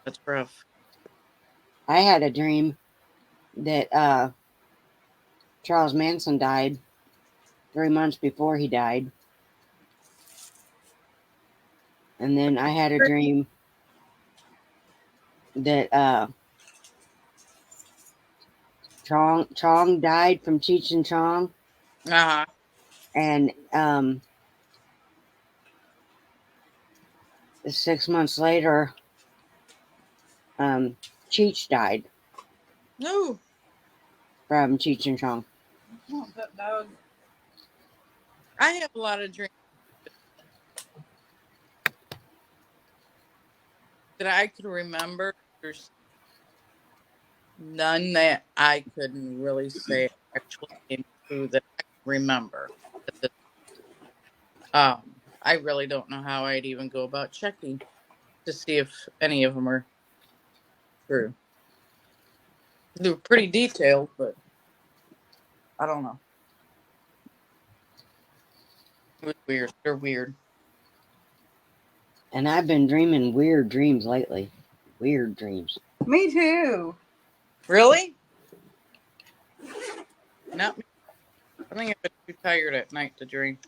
That's rough. I had a dream that Charles Manson died 3 months before he died. And then I had a dream that Chong died from Cheech and Chong, Uh-huh. and 6 months later, Cheech died No. from Cheech and Chong. Oh, that dog. I have a lot of dreams that I can remember. There's none that I couldn't really say actually came true that I can remember. I really don't know how I'd even go about checking to see if any of them are true. They were pretty detailed, but I don't know. It was weird. They're weird. And I've been dreaming weird dreams lately. Weird dreams. Me too. Really? Not me. I think I've been too tired at night to dream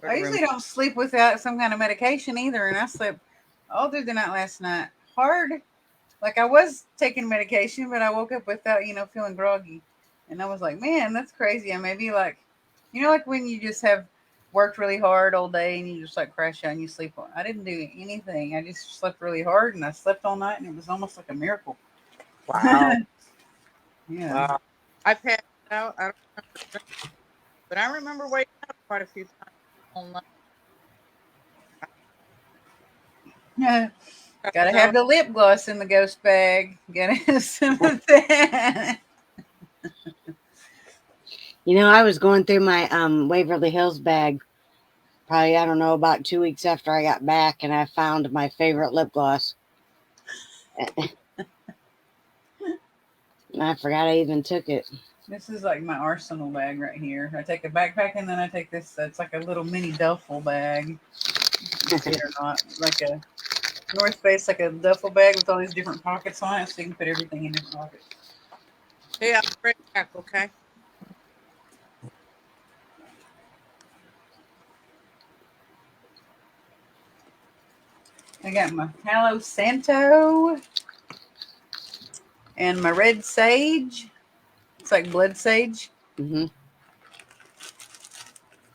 or I to usually remember. don't sleep without some kind of medication either, and I slept all through the night last night. Hard. Like I was taking medication, but I woke up without, feeling groggy. And I was like, man, that's crazy. I maybe like, like when you just have worked really hard all day and you just like crash out and you sleep. I didn't do anything. I just slept really hard and I slept all night and it was almost like a miracle. Wow. Yeah. Wow. I passed out. I don't remember dreaming, but I remember waking up quite a few times all night. Yeah. Gotta So, have the lip gloss in the ghost bag. Gotta have some of that. I was going through my Waverly Hills bag probably, I don't know, about 2 weeks after I got back, and I found my favorite lip gloss. And I forgot I even took it. This is like my arsenal bag right here. I take a backpack and then I take this. It's like a little mini duffel bag. You see it or not? Like a North Face, like a duffel bag with all these different pockets on it, so you can put everything in different pockets. hey, I'll be right back, okay? I got my Palo Santo and my red sage. It's like blood sage Hmm.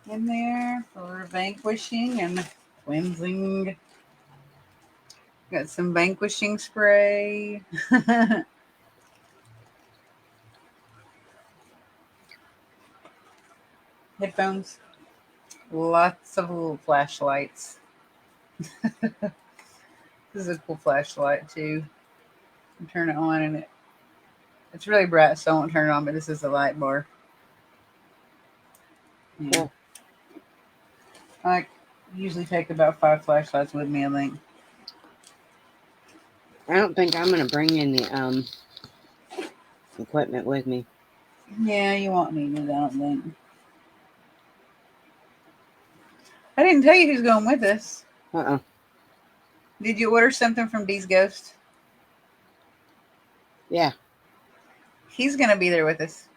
in there for vanquishing and cleansing. Got some vanquishing spray. Headphones. Lots of little flashlights. This is a cool flashlight too. You turn it on and it's really bright, so I won't turn it on. But this is a light bar. Yeah. Cool. I usually take about 5 flashlights with me. I think. I don't think I'm going to bring any equipment with me. Yeah, you won't need it. I don't think. I didn't tell you who's going with us. Uh-uh. Did you order something from Dee's Ghost? Yeah. He's gonna be there with us,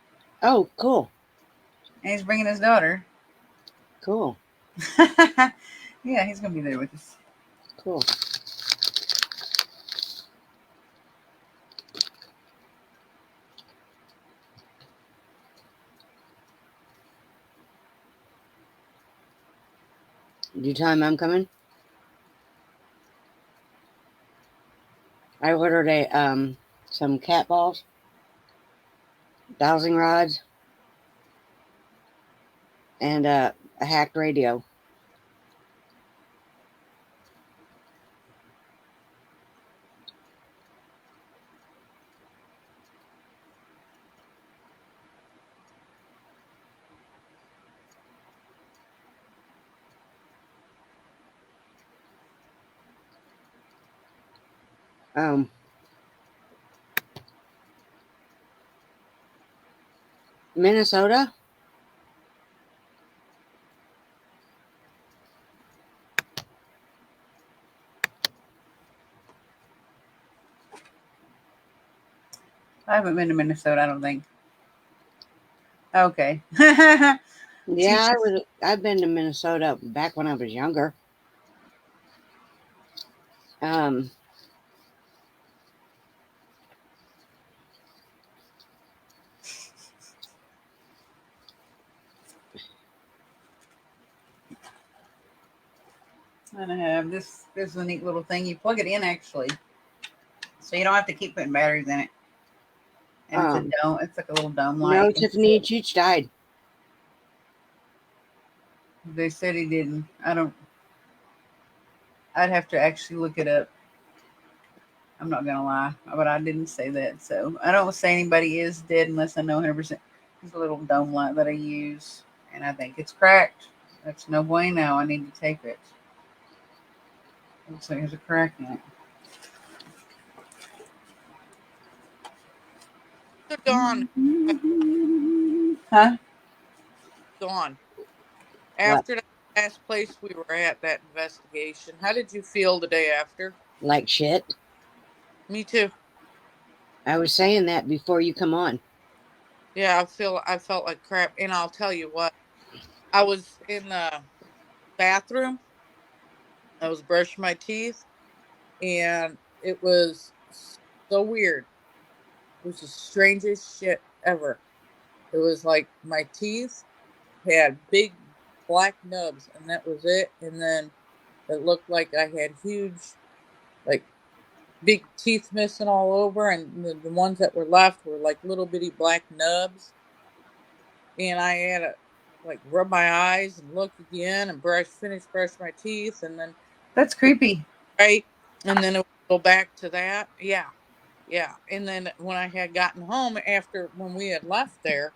Oh, cool. and he's bringing his daughter. Cool. Yeah, he's gonna be there with us. Cool. Did you tell him I'm coming? I ordered some cat balls, dowsing rods, and a hacked radio. Um, Minnesota? I haven't been to Minnesota, I don't think. Okay. Yeah, I've been to Minnesota back when I was younger. Um, And I have this. This is a neat little thing. You plug it in actually, so you don't have to keep putting batteries in it. And it's a um, dome. It's like a little dome light. no, You can Tiffany Cheech died. They said he didn't. I don't. I'd have to actually look it up. I'm not gonna lie, but I didn't say that. So I don't say anybody is dead unless I know 100%. It's a little dome light that I use, and I think it's cracked. That's no bueno. I need to tape it. Looks like there's a crack in So Dawn, it. Huh? Dawn. What? After that last place we were at, that investigation, how did you feel the day after? Like shit. Me too. I was saying that before you come on. Yeah, I felt like crap, and I'll tell you what. I was in the bathroom. I was brushing my teeth, and it was so weird. It was the strangest shit ever. It was like my teeth had big black nubs, and that was it. And then it looked like I had huge, like big teeth missing all over, and the ones that were left were like little bitty black nubs. And I had to like rub my eyes and look again and brush my teeth, and then That's creepy. right, and then it would go back to that. Yeah, yeah. And then when I had gotten home after when we had left there,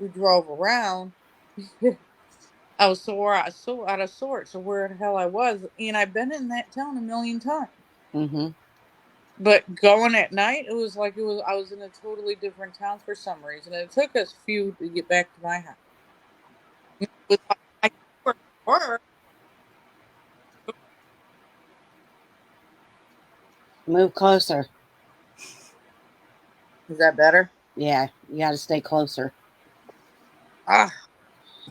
we drove around. I was so out of sorts of where the hell I was, and I've been in that town a million times. Mm-hmm. But going at night, it was like it was I was in a totally different town for some reason. And it took us few to get back to my house. It was like I knew where we were. Move closer. Is that better? Yeah, you got to stay closer. Ah,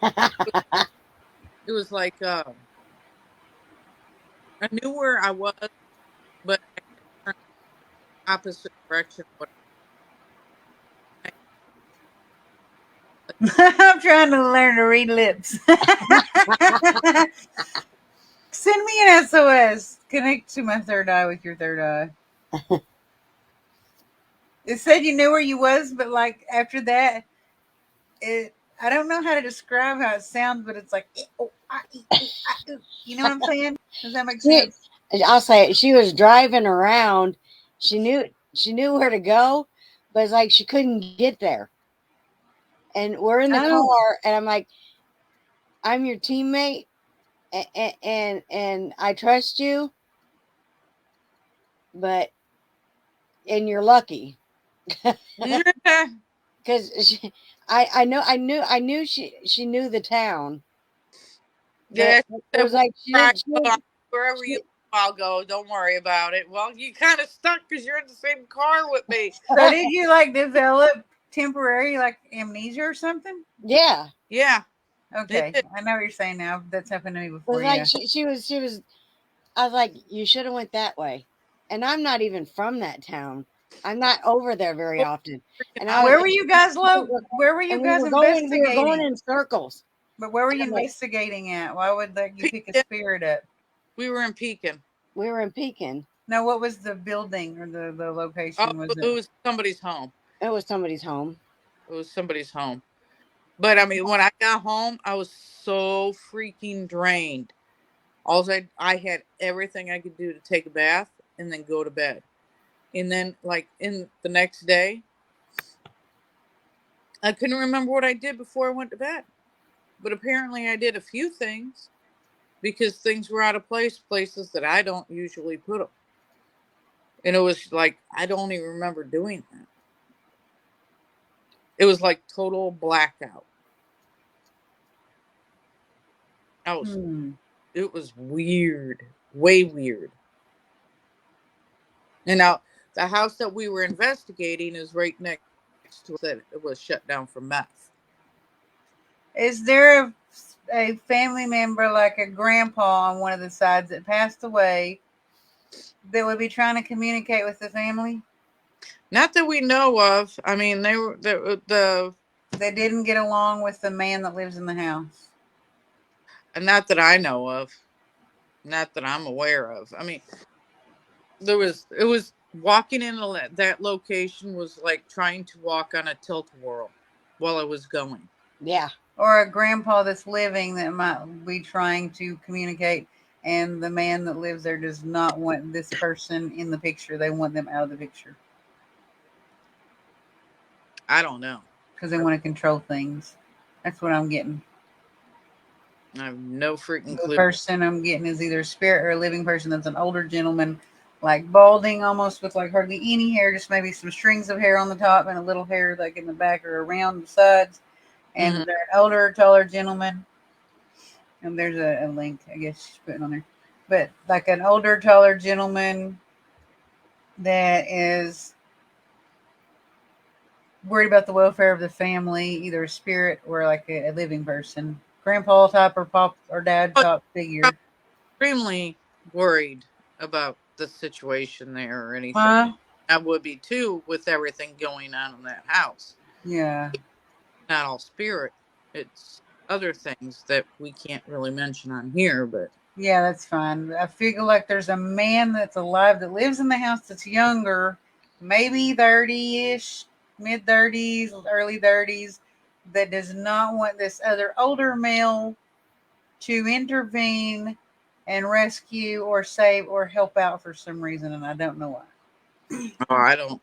it was like I knew where I was, but I turned the opposite direction. What I I'm trying to learn to read lips. Send me an SOS. Connect to my third eye with your third eye. It said you knew where you was, but like after that, it. I don't know how to describe how it sounds, but it's like you know what I'm saying? Does that make She, sense? I'll say it, she was driving around. She knew where to go, but it's like she couldn't get there. And we're in the I don't. car, and I'm like, I'm your teammate, and I trust you, but and you're lucky because I knew she knew the town, but yeah, she it said, was like she "Where didn't I go, wherever you she, go, I'll go. Don't worry about it." Well, you kind of stuck because you're in the same car with me. So did you like develop temporary like amnesia or something? yeah. Yeah, it Okay, did. I know what you're saying now. That's happened to me It was before. like Yeah. she was I was like, you should have went that way. And I'm not even from that town. I'm not over there very Oh, often. freaking And I was Where obvious. were you guys and Where were you we guys were going investigating? in circles. But where were And you I'm like, investigating at? Why would that you pick a Pekin. spirit up? We were in Pekin. we were in Pekin. Now, what was the building or the Oh, location? Was it it? was somebody's home. It was somebody's home. It was somebody's home. But I mean, when I got home, I was so freaking drained. I had everything I could do to take a bath and then go to bed. And then, like in the next day, I couldn't remember what I did before I went to bed. But apparently, I did a few things because things were out of place, places that I don't usually put them. And it was like I don't even remember doing that. It was like total blackout. I was. Hmm. It was weird, way weird. And now The house that we were investigating is right next to that it was shut down for meth. Is there a family member, like a grandpa on one of the sides that passed away, that would be trying to communicate with the family? Not that we know of. I mean, they were the They didn't get along with the man that lives in the house. not that I know of, not that I'm aware of. I mean, it was walking in that location was like trying to walk on a tilt-a-whirl while I was going. Yeah. Or a grandpa that's living that might be trying to communicate, and the man that lives there does not want this person in the picture. They want them out of the picture I don't know. because they want to control things. That's what I'm getting. I have no freaking The clue. person I'm getting is either a spirit or a living person that's an older gentleman, like balding almost with like hardly any hair, just maybe some strings of hair on the top and a little hair like in the back or around the sides. And Mm-hmm. they're an older, taller gentleman. And there's a link, I guess she's putting on there. But like an older, taller gentleman that is worried about the welfare of the family, either a spirit or like a living person. Grandpa type or pop or dad But type I'm figure. extremely worried about the situation there or anything. Huh? I would be too with everything going on in that house. Yeah. Not all spirit. It's other things that we can't really mention on here, but Yeah, that's fine. I feel like there's a man that's alive that lives in the house that's younger, maybe 30 ish, mid 30s, early 30s, that does not want this other older male to intervene and rescue or save or help out for some reason, and I don't know why. oh,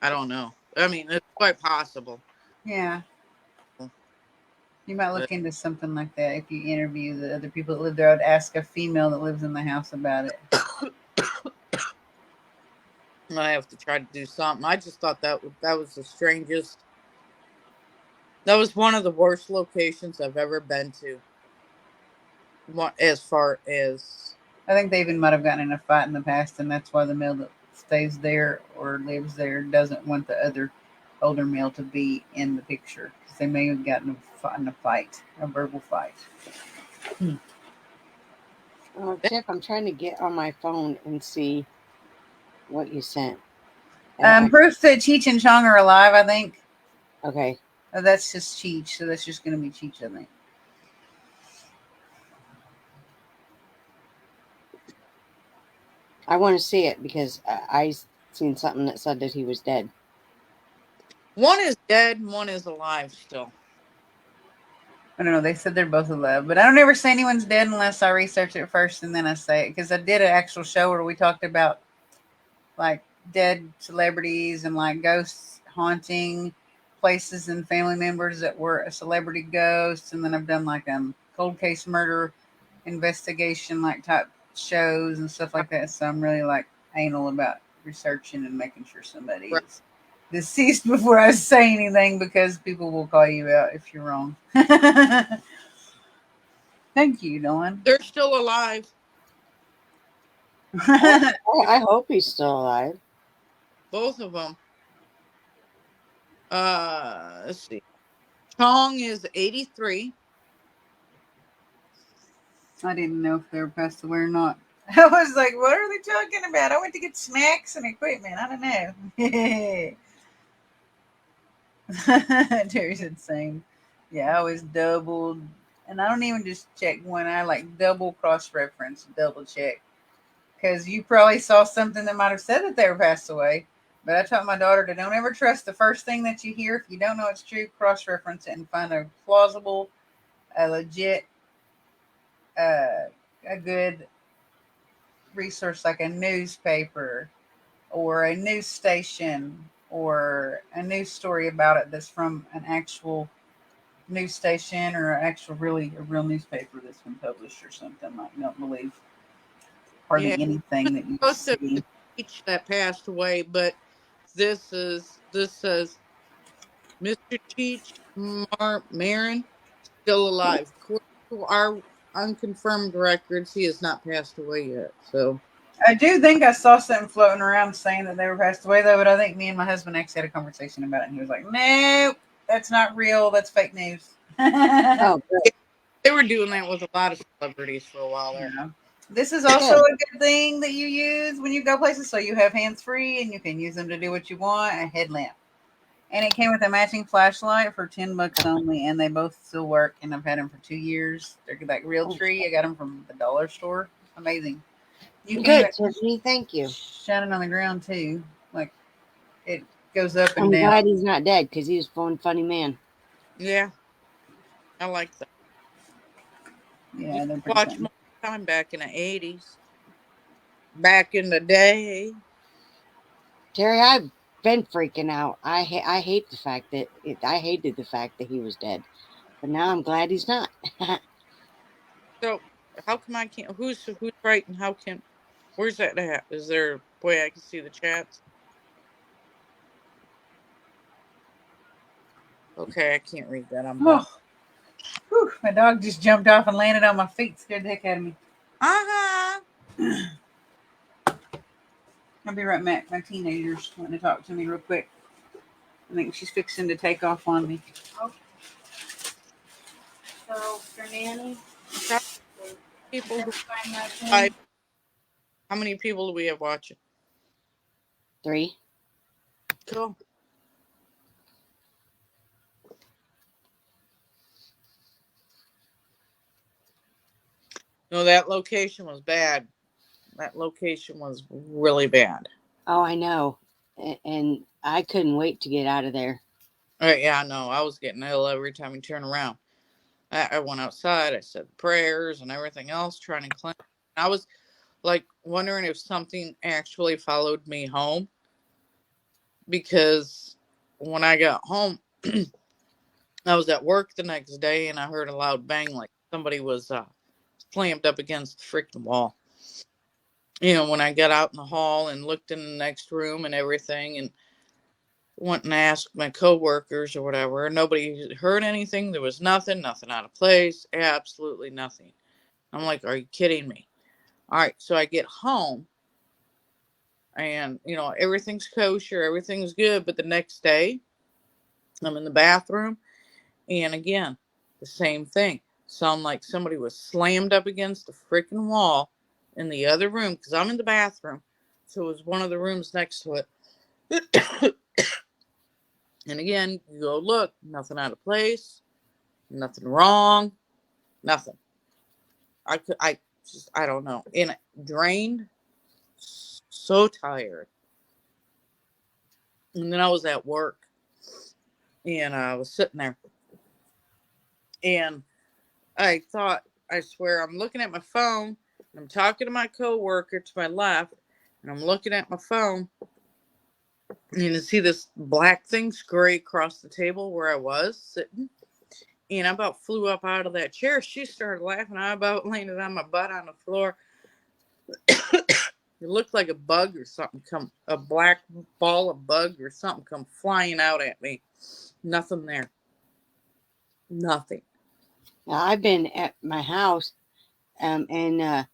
I don't know. I mean, it's quite possible. Yeah, you might But look into something like that if you interview the other people that live there. I'd ask a female that lives in the house about it. I have to try to do something. I just thought that was the strangest. That was one of the worst locations I've ever been to. As far as I think they even might have gotten in a fight in the past, and that's why the male that stays there or lives there doesn't want the other older male to be in the picture because they may have gotten in a fight, a verbal fight. Oh, Tiff, I'm trying to get on my phone and see what you sent. Proof that Cheech and Chong are alive, I think. Okay. That's just Cheech, so that's just going to be Cheech, I think. I want to see it because I seen something that said that he was dead. one is dead and one is alive still. I don't know. They said they're both alive, but I don't ever say anyone's dead unless I research it first and then I say it. Because I did an actual show where we talked about like dead celebrities and like ghosts haunting places and family members that were a celebrity ghosts. And then I've done like cold case murder investigation like type shows and stuff like that. So I'm really like anal about researching and making sure somebody Right. is deceased before I say anything because people will call you out if you're wrong. Thank you, Dawn. They're still alive. I hope he's still alive. Both of them. Let's see. Chong is 83. I didn't know if they were passed away or not. I was like, what are they talking about? I went to get snacks and equipment. I don't know. Terry said same. Yeah, I always doubled. And I don't even just check one. I like double cross reference, double check. Because you probably saw something that might have said that they were passed away. But I taught my daughter to don't ever trust the first thing that you hear. If you don't know it's true, cross reference it and find a plausible, a legit, a good resource like a newspaper or a news station or a news story about it that's from an actual news station or actual really a real newspaper that's been published or something. Like don't believe hardly Yeah. anything that you Supposed to see. teach that passed away, but this says Mr. Cheech Marin still alive. According to our unconfirmed records, he has not passed away yet. So I do think I saw something floating around saying that they were passed away, though. But I think me and my husband actually had a conversation about it, and he was like, "Nope, that's not real. That's fake news." Yeah. Oh, good. They were doing that with a lot of celebrities for a while there. This is also Good. a good thing that you use when you go places, so you have hands free and you can use them to do what you want. A headlamp, and it came with a matching flashlight for $10 only, and they both still work. And I've had them for 2 years. They're like real Oh, tree. I got them from the dollar store. Amazing. You can even good, Tiffany. Thank you. shine it on the ground too. Like it goes up and I'm down. glad he's not dead because he was one funny man. Yeah, I like that. Yeah, Used they're to pretty watch funny. them all the time back in the 80s. Back in the day. Terry, I've been freaking out. I hate the fact that I hated the fact that he was dead, but now I'm glad he's not. So how come I can't? Who's right and how can? Where's that at? Is there a way I can see the chats? Okay, I can't read that. I'm blind. Oh, whew, my dog just jumped off and landed on my feet. Scared the heck out of me. Uh-huh. I'll be right back. My teenager's wanting to talk to me real quick. I think she's fixing to take off on me. Okay. So, for Nanny, How many people who find that live? thing. How many people do we have watching? 3. Cool. No, that location was bad. That location was really bad. Oh, I know, and I couldn't wait to get out of there. Yeah, I know. I was getting ill every time you turn around. I went outside. I said prayers and everything else, trying to cleanse. I was like wondering if something actually followed me home because when I got home, I was at work the next day and I heard a loud bang like somebody was slammed up against the freaking wall. When I got out in the hall and looked in the next room and everything and went and asked my coworkers or whatever, nobody heard anything. There was nothing out of place, absolutely nothing. I'm like, are you kidding me? All right, so I get home and everything's kosher, everything's good, but the next day I'm in the bathroom and again the same thing. Sound like somebody was slammed up against the freaking wall in the other room because I'm in the bathroom, so it was one of the rooms next to it. And again, you go look, nothing out of place, nothing wrong, nothing. I don't know, and drained, so tired. And then I was at work and I was sitting there and I thought, I swear, I'm looking at my phone. I'm talking to my coworker to my left, and I'm looking at my phone. And you see this black thing scurry across the table where I was sitting. And I about flew up out of that chair. She started laughing. I about landed on my butt on the floor. It looked like a bug or something a black ball of bug or something come flying out at me. Nothing there. Nothing. Now, I've been at my house, and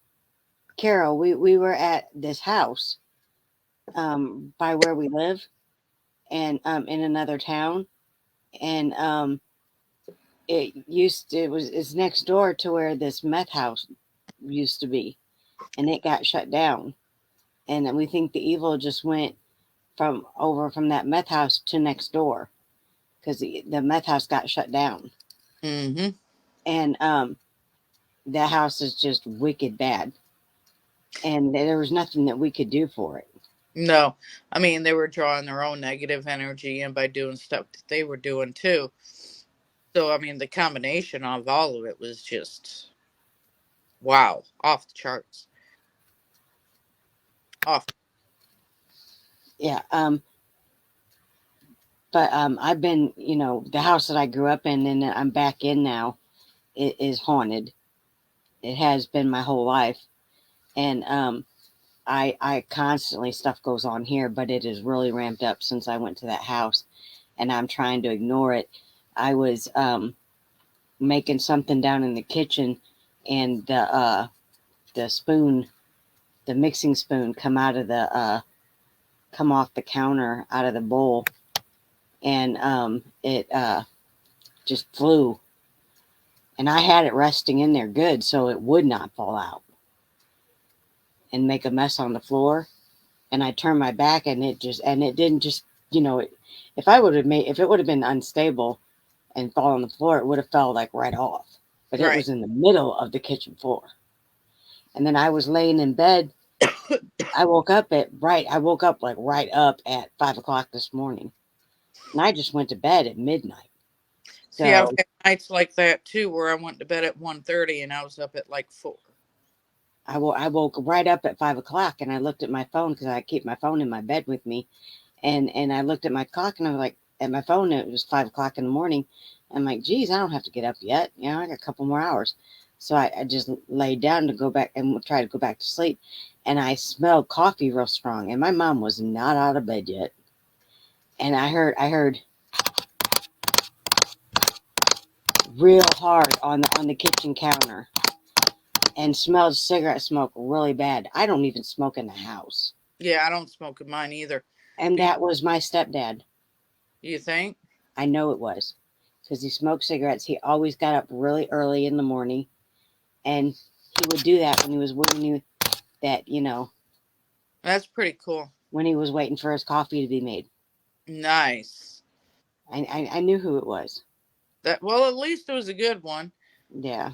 Carol, we were at this house, by where we live, and in another town, and it's next door to where this meth house used to be, and it got shut down, and we think the evil just went from that meth house to next door because the meth house got shut down, Mm-hmm. and that house is just wicked bad, and there was nothing that we could do for it. No, I mean, they were drawing their own negative energy in by doing stuff that they were doing too. So, I mean, the combination of all of it was just wow, off the charts. Off. Yeah. But I've been, the house that I grew up in and that I'm back in now, it is haunted. It has been my whole life, and I constantly stuff goes on here, but it is really ramped up since I went to that house, and I'm trying to ignore it. I was making something down in the kitchen, and the spoon mixing spoon come off the counter out of the bowl, and it just flew. And I had it resting in there good so it would not fall out and make a mess on the floor. And I turned my back, and it didn't just, if it would have been unstable and fall on the floor, it would have fell like right off. But it Right. was in the middle of the kitchen floor. And then I was laying in bed. I woke up like right up at 5 o'clock this morning. And I just went to bed at midnight. See, I've So had nights like that too, where I went to bed at 1:30 and I was up at like 4. I woke right up at 5 o'clock, and I looked at my phone because I keep my phone in my bed with me. And I looked at my clock, and I was like, at my phone, it was 5 o'clock in the morning. I'm like, geez, I don't have to get up yet. I got a couple more hours. So I just laid down to go back and try to go back to sleep. And I smelled coffee real strong. And my mom was not out of bed yet. And I heard real hard on the kitchen counter, and smelled cigarette smoke really bad. I don't even smoke in the house. Yeah, I don't smoke in mine either. And that was my stepdad. You think? I know it was, because he smoked cigarettes. He always got up really early in the morning, and he would do that when he was That's pretty cool. when he was waiting for his coffee to be made. Nice. I knew who it was. Well, at least it was a good one. Yeah.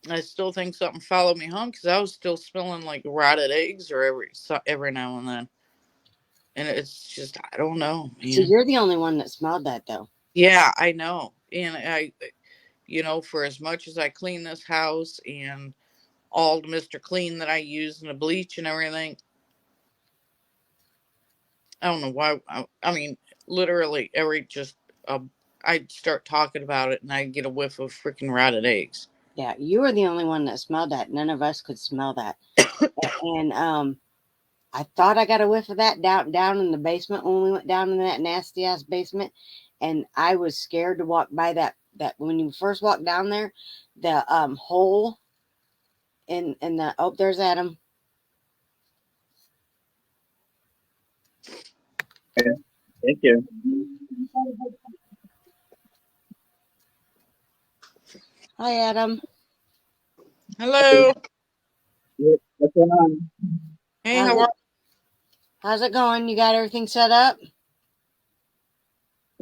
I still think something followed me home because I was still smelling like rotted eggs or every now and then, and it's just I don't know, So man. you're the only one that smelled that, though. Yeah, I know, and for as much as I clean this house and all the Mr. Clean that I use and the bleach and everything, I don't know why. I mean, literally I'd start talking about it and I'd get a whiff of freaking rotted eggs. Yeah, you were the only one that smelled that. None of us could smell that. And I thought I got a whiff of that down in the basement when we went down in that nasty ass basement, and I was scared to walk by that when you first walk down there, the hole in the there's Adam. Thank you. Hi, Adam. Hello. What's going on? Hey, How's how it, are how's it going? You got everything set up?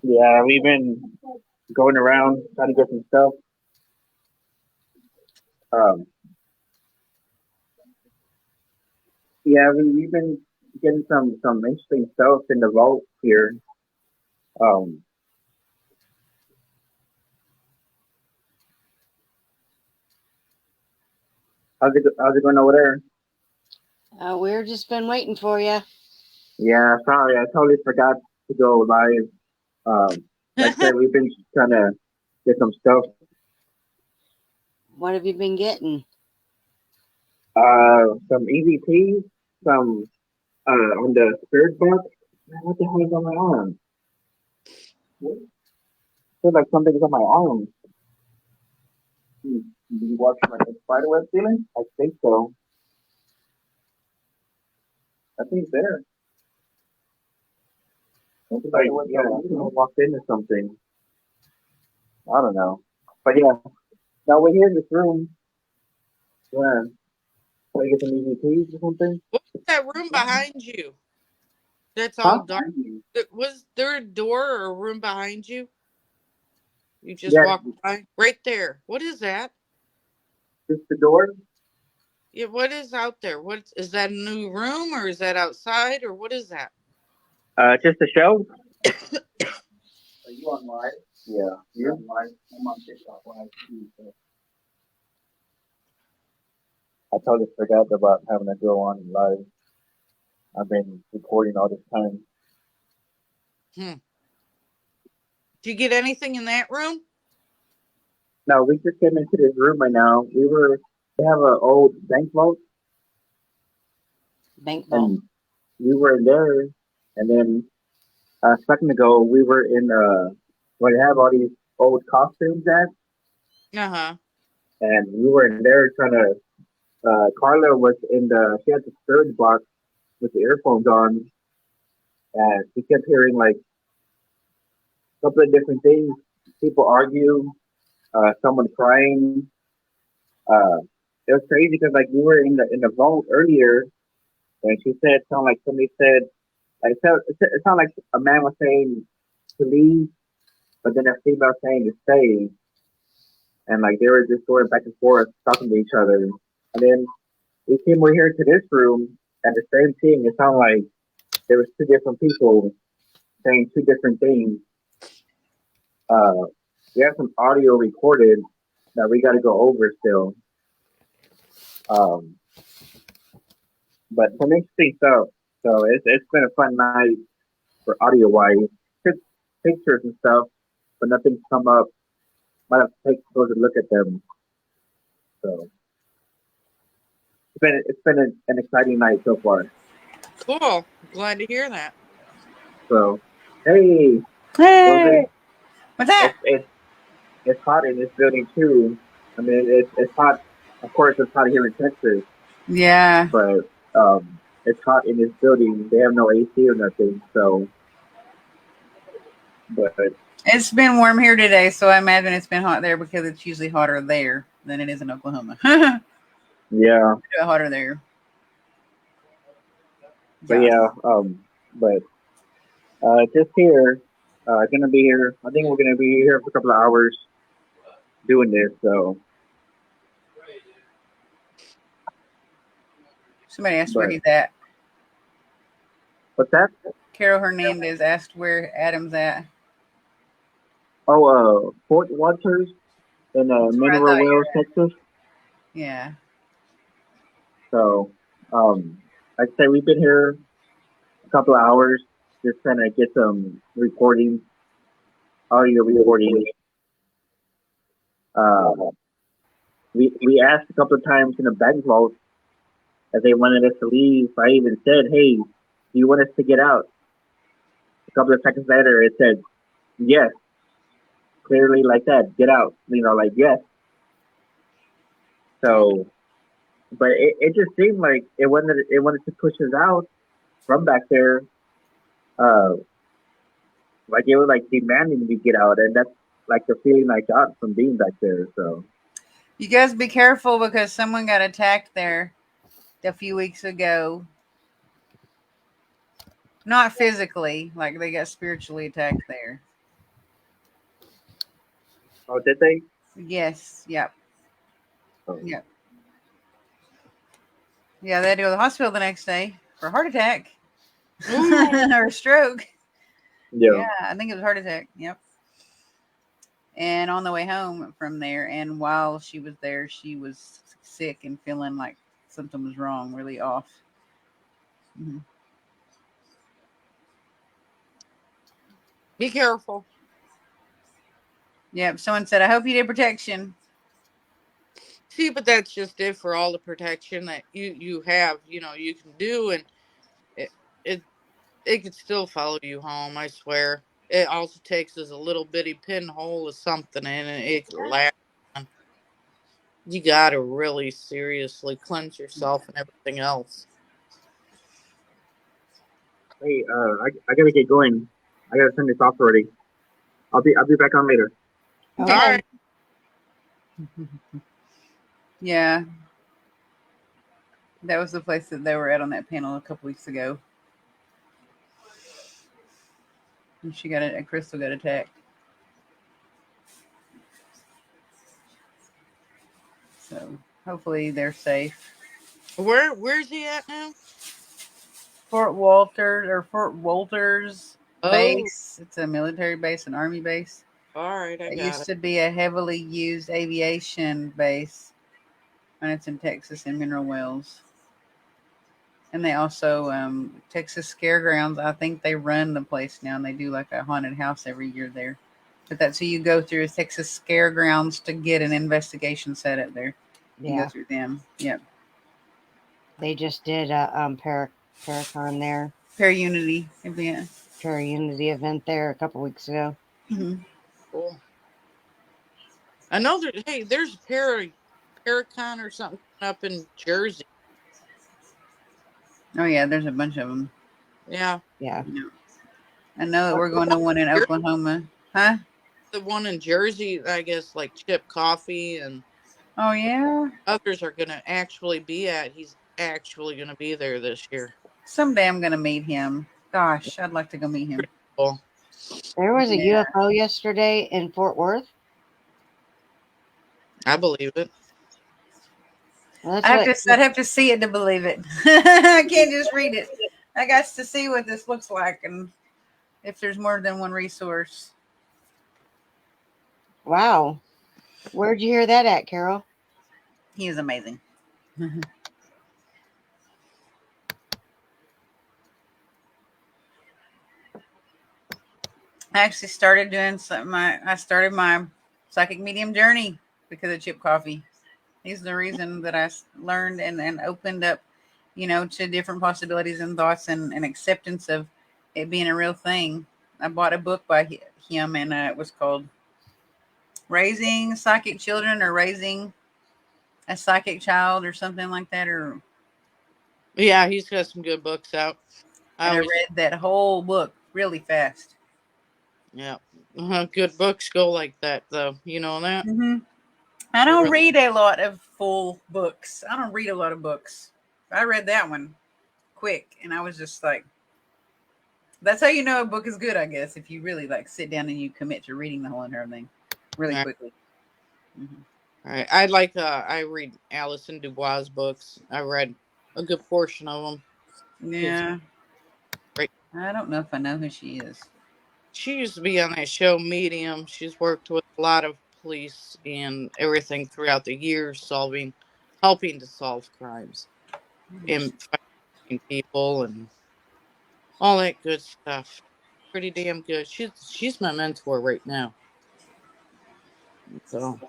Yeah, we've been going around trying to get some stuff. Um, yeah, we've been getting some interesting stuff in the vault here. Um, how's it going over there? We're just been waiting for you. Yeah, sorry, I totally forgot to go live. Like I you? said, we've been trying to get some stuff. What have you been getting? Some EVPs, some on the spirit box. Man, what the hell is on my arm? Feel like something's on my arm. Did you watch my spider web ceiling? I think so. I think it's there. Like, yeah, I walked into something. I don't know. But yeah, now we're here in this room. Yeah. Can I get some EVPs or something? What's that room behind you? That's all Huh? dark. Was there a door or a room behind you? You just Yeah, walked by right there. What is that? just the door. Yeah, what is out there? What is that? A new room or is that outside or what is that? Just a shelf. Are you on live? Yeah. You're on live. I'm on TikTok live too. So. I totally forgot about having to go on live. I've been recording all this time. Hmm. Did you get anything in that room? No, we just came into this room right now. They have an old bank vault, Bank vault. and we were in there. And then a second ago, we were in where they have all these old costumes at, Uh huh. and we were in there trying to Carla was she had the third box with the earphones on, and she kept hearing like a couple of different things. People argue, someone crying. Uh, it was crazy because like we were in the vault earlier, and she said it sounded like somebody said like it sounded like a man was saying to leave, but then a female saying to stay, and like they were just going back and forth talking to each other. And then we came over here to this room, and the same thing. It sounded like there was two different people saying two different things. Uh, we have some audio recorded that we got to go over still. Um, but to mix things up, so it's been a fun night for audio wise. Took pictures and stuff, but nothing's come up. Might have to take a closer look at them. So it's been an exciting night so far. Cool. Glad to hear that. So hey, Hey, what's that? it's hot in this building too. I mean it's hot. Of course, it's hot here in Texas, Yeah, but it's hot in this building. They have no AC or nothing. So, but it's been warm here today, so I imagine it's been hot there because it's usually hotter there than it is in Oklahoma. yeah, Hotter there. but yeah, but just here, gonna be here. I think we're gonna be here for a couple of hours doing this. So, Somebody asked where but he's at. what's that? Carol Hernandez asked where Adam's at. Oh, Fort Waters in That's where I Mineral thought Wells, you're at. Texas. Yeah. So, like I say, we've been here a couple of hours just trying to get some recordings, audio recordings. Uh, we asked a couple of times in the back vault as they wanted us to leave. I even said, "Hey, do you want us to get out?" A couple of seconds later, it said, "Yes," clearly like that, "Get out." You know, like yes. So, but it just seemed like it wanted to push us out from back there. Uh, like it was like demanding we get out, and that's like the feeling I got from being back there. So, You guys be careful because someone got attacked there a few weeks ago. Not physically, like they got spiritually attacked there. oh, did they? Yes. Yep. Oh, Yep. Yeah, they had to go to the hospital the next day for a heart attack Ooh. or a stroke. yeah. Yeah, I think it was a heart attack. Yep. And on the way home from there, and while she was there, she was sick and feeling like something was wrong, really off. Mm-hmm. Be careful. Yep. Someone said, "I hope you did protection." See, but that's just it for all the protection that you have. You can do, and it it it could still follow you home. I swear. It also takes us a little bitty pinhole of something in it. It could last. You got to really seriously cleanse yourself and everything else. Hey, I gotta get going. I gotta turn this off already. I'll be back on later. All Okay. right. Yeah, that was the place that they were at on that panel a couple weeks ago. And she got it. And Crystal got attacked. So hopefully they're safe. Where's he at now? Fort Walters Oh, base. It's a military base, an army base. all right. I It got used it. to be a heavily used aviation base, and it's in Texas in Mineral Wells. And they also Texas Scaregrounds. I think they run the place now, and they do like a haunted house every year there. But that's who you go through is Texas Scaregrounds to get an investigation set up there. You go Yeah. through them. Yep. They just did a Paracon there, Para Unity event. Para Unity event there a couple weeks ago. Mm-hmm. Cool. I know that. Hey, there's Paracon or something up in Jersey. Oh yeah, there's a bunch of them. Yeah. Yeah. I know that we're going to one in Oklahoma. Huh? The one in Jersey, I guess, like Chip Coffee and Oh yeah. others are going to actually be at. He's actually going to be there this year. Someday I'm gonna meet him. Gosh, I'd like to go meet him. Pretty cool. There was a Yeah. UFO yesterday in Fort Worth. I believe it. Well, that's what. I'd have to see it to believe it. I can't just read it. I got to see what this looks like and if there's more than one resource. Wow. Where'd you hear that at, Carol? He is amazing. I actually started doing I started my psychic medium journey because of Chip Coffee. He's the reason that I learned and opened up, to different possibilities and thoughts and acceptance of it being a real thing. I bought a book by him, and it was called Raising Psychic Children or Raising a Psychic Child or something like that. Yeah, he's got some good books out. And I read that whole book really fast. Yeah. Good books go like that, though. You know that? Mm-hmm. I don't read a lot of full books. I don't read a lot of books. I read that one quick, and I was just like, that's how you know a book is good, I guess, if you really like sit down and you commit to reading the whole entire thing really quickly. Mm-hmm. All right. I read Alison Dubois' books. I read a good portion of them. Yeah. Great. I don't know if I know who she is. She used to be on that show Medium. She's worked with a lot of police and everything throughout the years, helping to solve crimes and finding people and all that good stuff. Pretty damn good. She's my mentor right now. So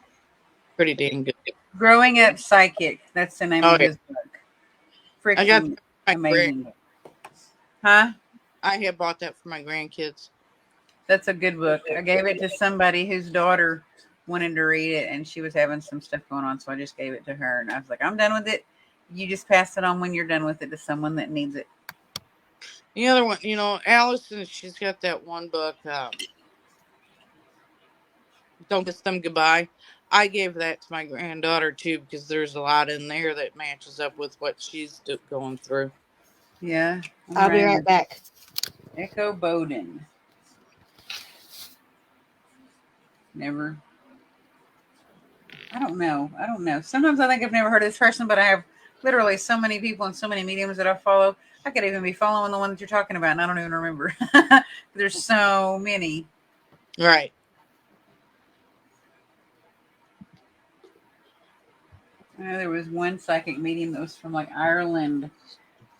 pretty damn good. Growing Up Psychic. That's the name Oh of yeah. his book. I got Freaking my amazing book. Huh? I had bought that for my grandkids. That's a good book. I gave it to somebody whose daughter wanted to read it, and she was having some stuff going on, so I just gave it to her. And I was like, I'm done with it. You just pass it on when you're done with it to someone that needs it. The other one, Allison, she's got that one book, Don't Kiss Them Goodbye. I gave that to my granddaughter too because there's a lot in there that matches up with what she's going through. Yeah. I'll be right back. Echo Bowden. Never. I don't know. Sometimes I think I've never heard of this person, but I have literally so many people and so many mediums that I follow. I could even be following the one that you're talking about, and I don't even remember. There's so many. Right. I know there was one psychic medium that was from like Ireland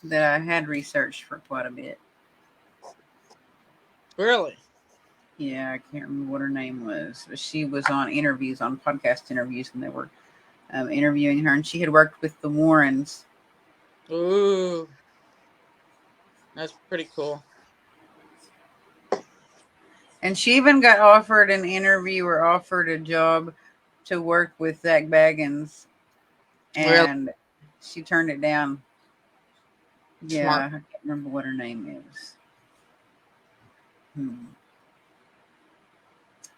that I had researched for quite a bit. Really? Yeah, I can't remember what her name was, but she was on podcast interviews, and they were interviewing her, and she had worked with the Warrens. Ooh. That's pretty cool. And she even got offered an interview or offered a job to work with Zach Baggins. And she turned it down. Yeah, Smart. I can't remember what her name is.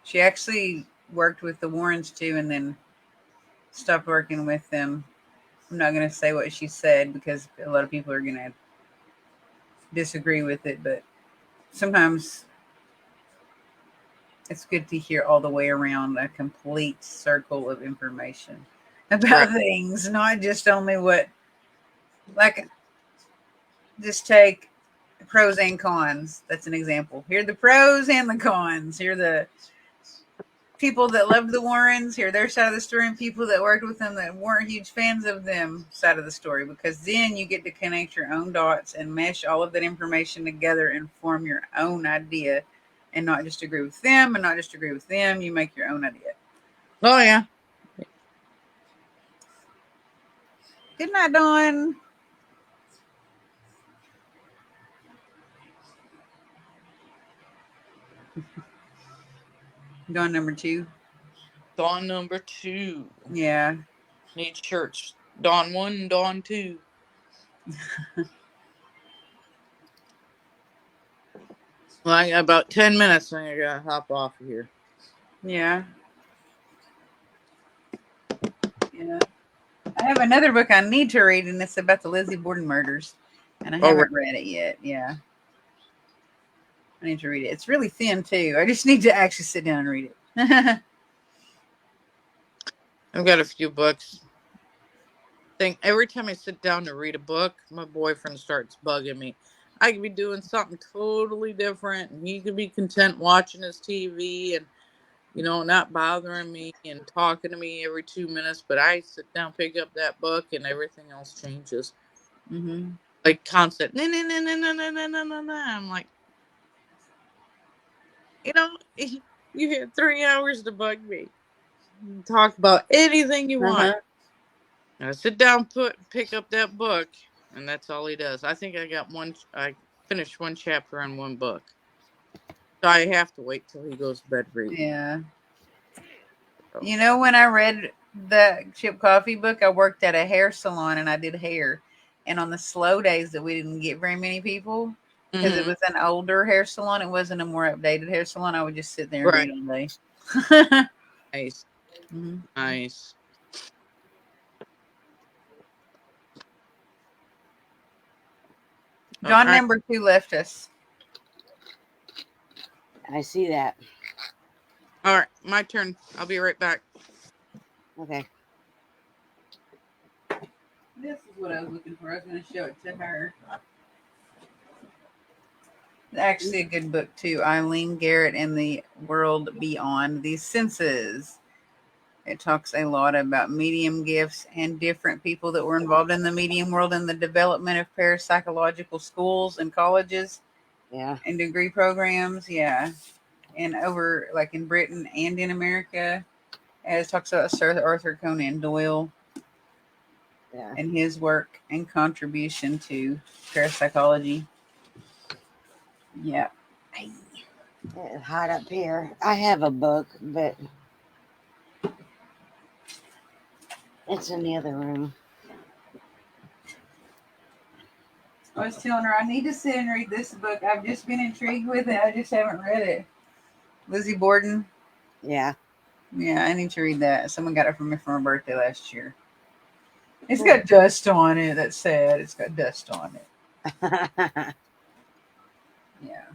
She actually worked with the Warrens too and then stopped working with them. I'm not going to say what she said because a lot of people are going to disagree with it, but sometimes it's good to hear all the way around a complete circle of information about things, not just only what, like, just take pros and cons. That's an example. Here are the pros and the cons. Here are the people that loved the Warrens, here their side of the story, and people that worked with them that weren't huge fans of them side of the story, because then you get to connect your own dots and mesh all of that information together and form your own idea and not just agree with them and not just agree with them. You make your own idea. Oh, yeah. Good night, Dawn. Dawn number 2. Dawn number 2. Yeah. Need shirts. Dawn 1, Dawn 2. Well, I got about 10 minutes and I gotta hop off of here. Yeah. Yeah. I have another book I need to read, and it's about the Lizzie Borden murders, and I haven't read it yet. Yeah. I need to read it. It's really thin, too. I just need to actually sit down and read it. I've got a few books. Every time I sit down to read a book, my boyfriend starts bugging me. I could be doing something totally different, and he could be content watching his TV and, not bothering me and talking to me every 2 minutes. But I sit down, pick up that book, and everything else changes. Mm-hmm. Like constant, no, no, no, no, no, no, no, no, no, no. I'm like, you had 3 hours to bug me. Talk about anything you want. Uh-huh. And I sit down, pick up that book, and that's all he does. I think I finished one chapter on one book. So I have to wait till he goes to bed reading. Yeah. So. When I read the Chip Coffee book, I worked at a hair salon and I did hair. And on the slow days that we didn't get very many people, because it was an older hair salon, it wasn't a more updated hair salon, I would just sit there and read all day. Nice. Mm-hmm. Nice. John number 2 left us. I see that. All right, my turn. I'll be right back. Okay. This is what I was looking for. I was going to show it to her. It's actually a good book, too. Eileen Garrett and the World Beyond the Senses. It talks a lot about medium gifts and different people that were involved in the medium world and the development of parapsychological schools and colleges. Yeah. And degree programs. Yeah. And over, like in Britain and in America. It talks about Sir Arthur Conan Doyle. Yeah. And his work and contribution to parapsychology. Yeah. It's hot up here. I have a book, but it's in the other room. I was telling her I need to sit and read this book. I've just been intrigued with it. I just haven't read it. Lizzie Borden. Yeah. Yeah, I need to read that. Someone got it for me for my birthday last year. It's got dust on it. That's sad. It's got dust on it. Yeah.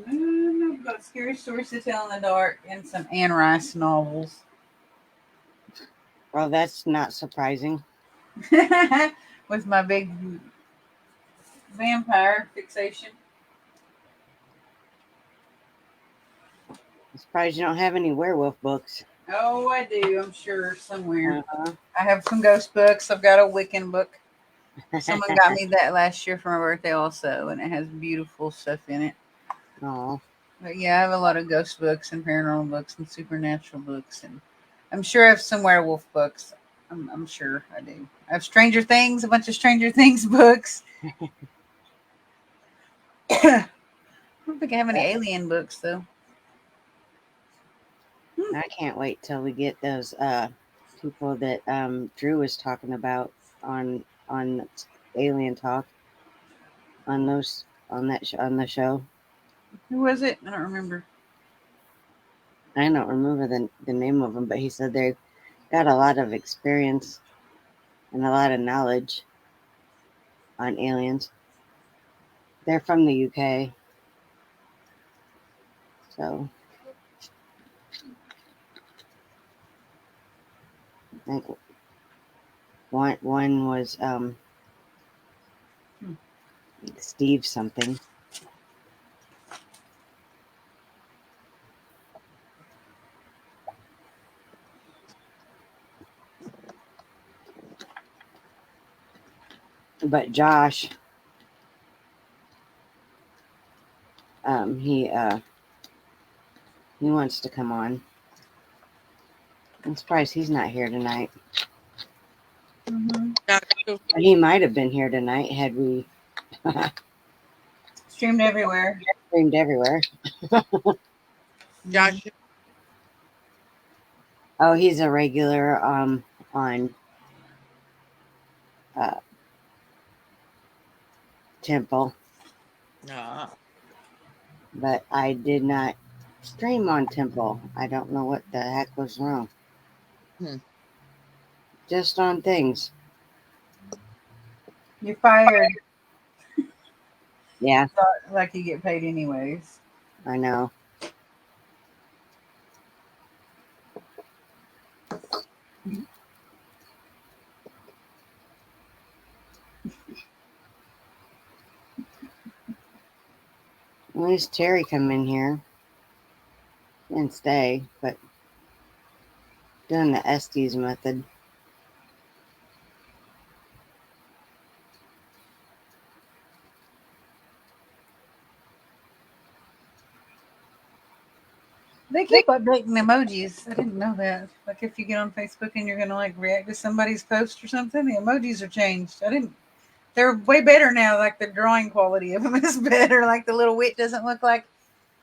I've got scary stories to tell in the dark and some Anne Rice novels. Well, that's not surprising. With my big vampire fixation. I'm surprised you don't have any werewolf books. Oh, I do. I'm sure somewhere. Uh-huh. I have some ghost books. I've got a Wiccan book. Someone got me that last year for my birthday also, and it has beautiful stuff in it. Oh. But yeah, I have a lot of ghost books and paranormal books and supernatural books, and I'm sure I have some werewolf books. I'm sure I do. I have Stranger Things, a bunch of Stranger Things books. I don't think I have any alien books though. I can't wait till we get those people that Drew was talking about on Alien Talk on the show. Who was it? I don't remember. I don't remember the name of them, but he said they've got a lot of experience and a lot of knowledge on aliens. They're from the UK. So I think one was Steve something. But Josh, he wants to come on. I'm surprised he's not here tonight. Mm-hmm. He might have been here tonight had we Streamed everywhere. streamed everywhere. Josh. Oh, he's a regular on Temple, but I did not stream on Temple. I don't know what the heck was wrong. Hmm. Just on things. You're fired. Yeah, Like you get paid anyways. I know. At least Terry come in here and stay, but doing the Estes method. They keep updating emojis. I didn't know that. Like if you get on Facebook and you're gonna like react to somebody's post or something, the emojis are changed. I didn't. They're way better now. Like the drawing quality of them is better. Like the little wit doesn't look like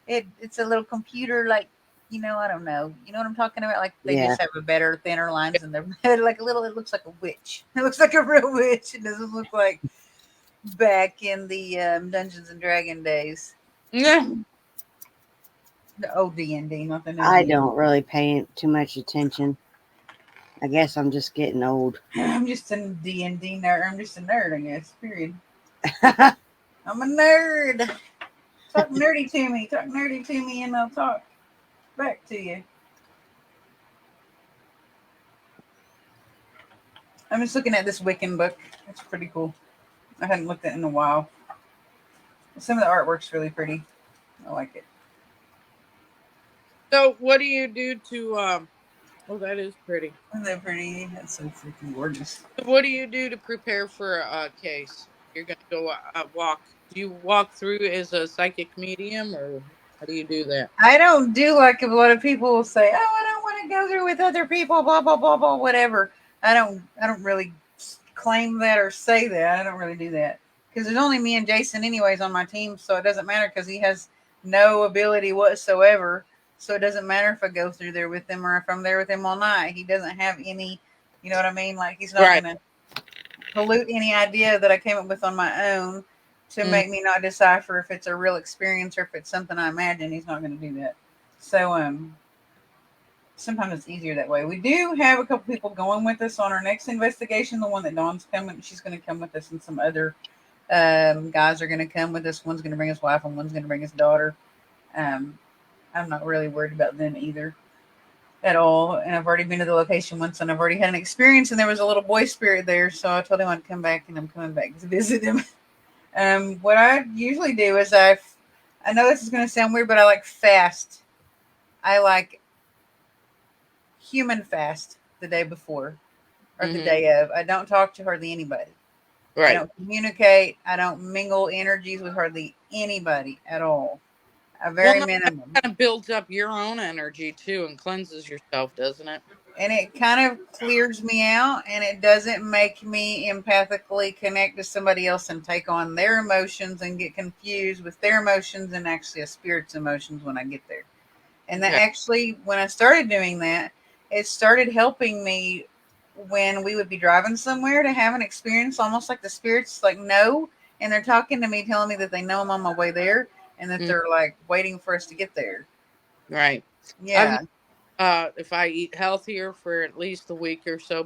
it. It's a little computer. Like I don't know. You know what I'm talking about? Like they Yeah, just have a better, thinner lines in their head. Like a little. It looks like a witch. It looks like a real witch. It doesn't look like back in the Dungeons and Dragon days. Yeah. The old D&D, not the new I D&D. don't really pay too much attention. I guess I'm just getting old. I'm just a D&D nerd. I'm just a nerd, I guess. Period. I'm a nerd. Talk nerdy to me. Talk nerdy to me, and I'll talk back to you. I'm just looking at this Wiccan book. It's pretty cool. I hadn't looked at it in a while. Some of the artwork's really pretty. I like it. So, what do you do to? Oh, that is pretty. Isn't that pretty? That's so freaking gorgeous. What do you do to prepare for a case? You're gonna go walk. Do you walk through as a psychic medium, or how do you do that? I don't do like a lot of people will say, "Oh, I don't want to go through with other people." Blah blah blah blah. Whatever. I don't. I don't really claim that or say that. I don't really do that because there's only me and Jason, anyways, on my team, so it doesn't matter because he has no ability whatsoever. So it doesn't matter if I go through there with him or if I'm there with him all night. He doesn't have any. You know what I mean? Like he's not Right. gonna pollute any idea that I came up with on my own to Mm. make me not decipher if it's a real experience or if it's something I imagine. He's not going to do that. So sometimes it's easier that way. We do have a couple people going with us on our next investigation. The one that Dawn's coming, she's going to come with us, and some other guys are going to come with us. One's going to bring his wife, and one's going to bring his daughter. I'm not really worried about them either at all. And I've already been to the location once, and I've already had an experience, and there was a little boy spirit there, so I told him I'd come back, and I'm coming back to visit him. What I usually do is I know this is going to sound weird, but I like fast. I like human fast the day before or the day of. I don't talk to hardly anybody. Right. I don't communicate. I don't mingle energies with hardly anybody at all. A very minimum. That kind of builds up your own energy too and cleanses yourself, doesn't it? And it kind of clears me out, and it doesn't make me empathically connect to somebody else and take on their emotions and get confused with their emotions and actually a spirit's emotions when I get there. And that actually, when I started doing that, it started helping me when we would be driving somewhere to have an experience almost like the spirits like know, and they're talking to me, telling me that they know I'm on my way there and that they're like waiting for us to get there. Right. Yeah. If I eat healthier for at least a week or so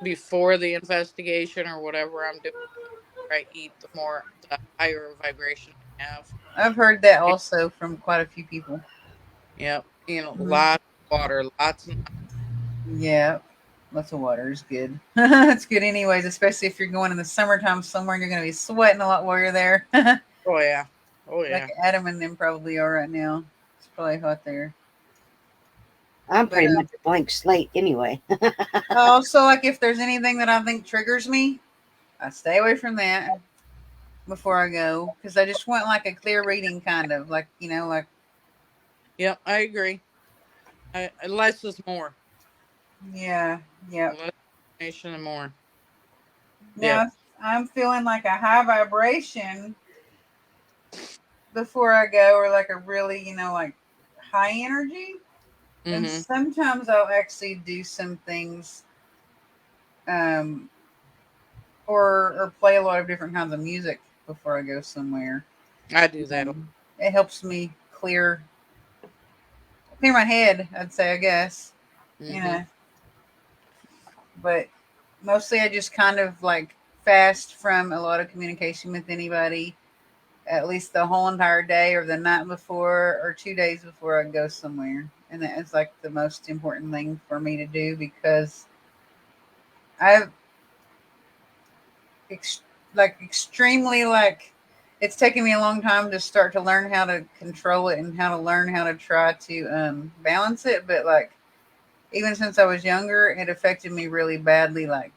before the investigation or whatever I'm doing, I eat the higher vibration I have. I've heard that also from quite a few people. Yep. Lots of water, lots and Yeah. Lots of water is good. It's good anyways, especially if you're going in the summertime somewhere and you're going to be sweating a lot while you're there. oh yeah. Oh yeah. Like Adam and them probably are right now. It's probably hot there. I'm pretty much a blank slate anyway. Also, like if there's anything that I think triggers me, I stay away from that before I go because I just want like a clear reading, kind of like like. Yep, I agree. Less is more. Yeah. Yeah. Less information and more. Now Yep. I'm feeling like a high vibration, before I go are like a really, like high energy. And Mm-hmm. sometimes I'll actually do some things, um, or play a lot of different kinds of music before I go somewhere. I do that. It helps me clear my head, I'd say, I guess. You Mm-hmm. know, but mostly I just kind of like fast from a lot of communication with anybody at least the whole entire day or the night before or 2 days before I go somewhere. And that is like the most important thing for me to do because I've ex- extremely like it's taken me a long time to start to learn how to control it and how to learn how to try to balance it. But like even since I was younger, it affected me really badly. Like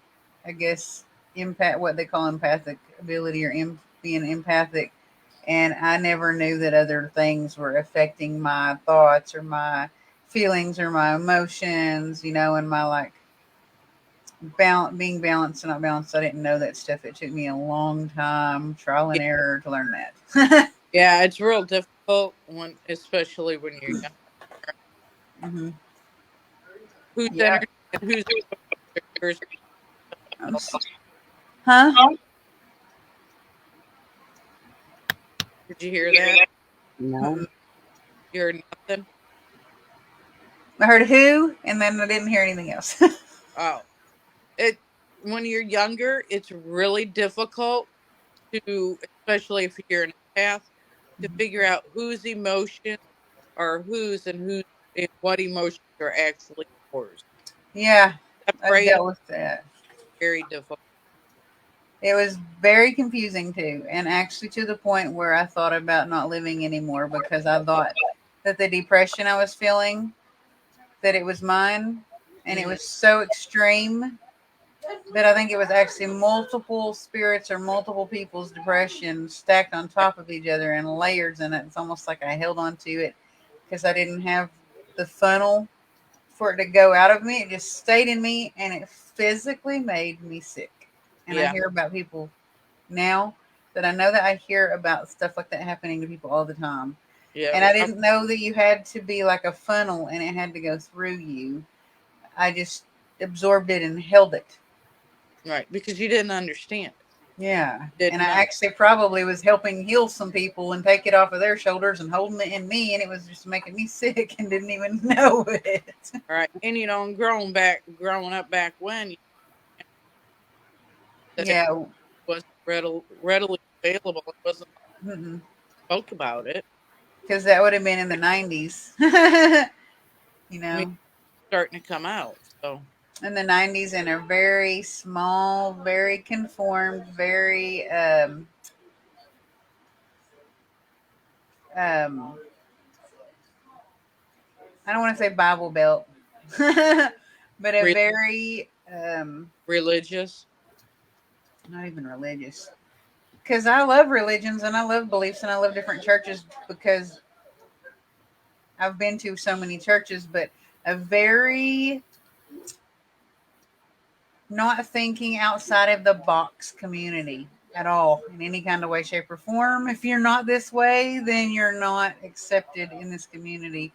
I guess impact what they call empathic ability or being empathic, and I never knew that other things were affecting my thoughts or my feelings or my emotions. And my like being balanced and not balanced. I didn't know that stuff. It took me a long time, trial and Yeah. error, to learn that. Yeah, it's real difficult especially when you're young. Hmm. Whose Yeah. energy and whose yours? Huh? Did you hear that? No. Mm-mm. You heard nothing? I heard who, and then I didn't hear anything else. Oh, it when you're younger, it's really difficult to, especially if you're an empath, to figure out whose emotions are whose and what emotions are actually yours. Yeah, I've Separate them, dealt with that. very difficult. It was very confusing too, and actually to the point where I thought about not living anymore because I thought that the depression I was feeling, that it was mine, and it Hmm. was so extreme that I think it was actually multiple spirits or multiple people's depression stacked on top of each other in layers, and it's almost like I held on to it because I didn't have the funnel for it to go out of me. It just stayed in me, and it physically made me sick. And I Yeah, hear about people now that I know that I hear about stuff like that happening to people all the time. yeah, And I didn't know that you had to be like a funnel and it had to go through you. I just absorbed it and held it. right. Because you didn't understand it. Yeah. And Didn't I know. actually probably was helping heal some people and take it off of their shoulders and holding it in me. And it was just making me sick and didn't even know it. All right. And and growing up back when that it Yeah. wasn't readily available, it wasn't spoke about it. Because that would have been in the 90s. you I mean, know, starting to come out. So in the 90s in a very small, very conformed, very um I don't want to say Bible Belt, but a re- very religious. not even religious. Because I love religions and I love beliefs and I love different churches because I've been to so many churches, but a very not thinking outside of the box community at all in any kind of way, shape, or form. If you're not this way, then you're not accepted in this community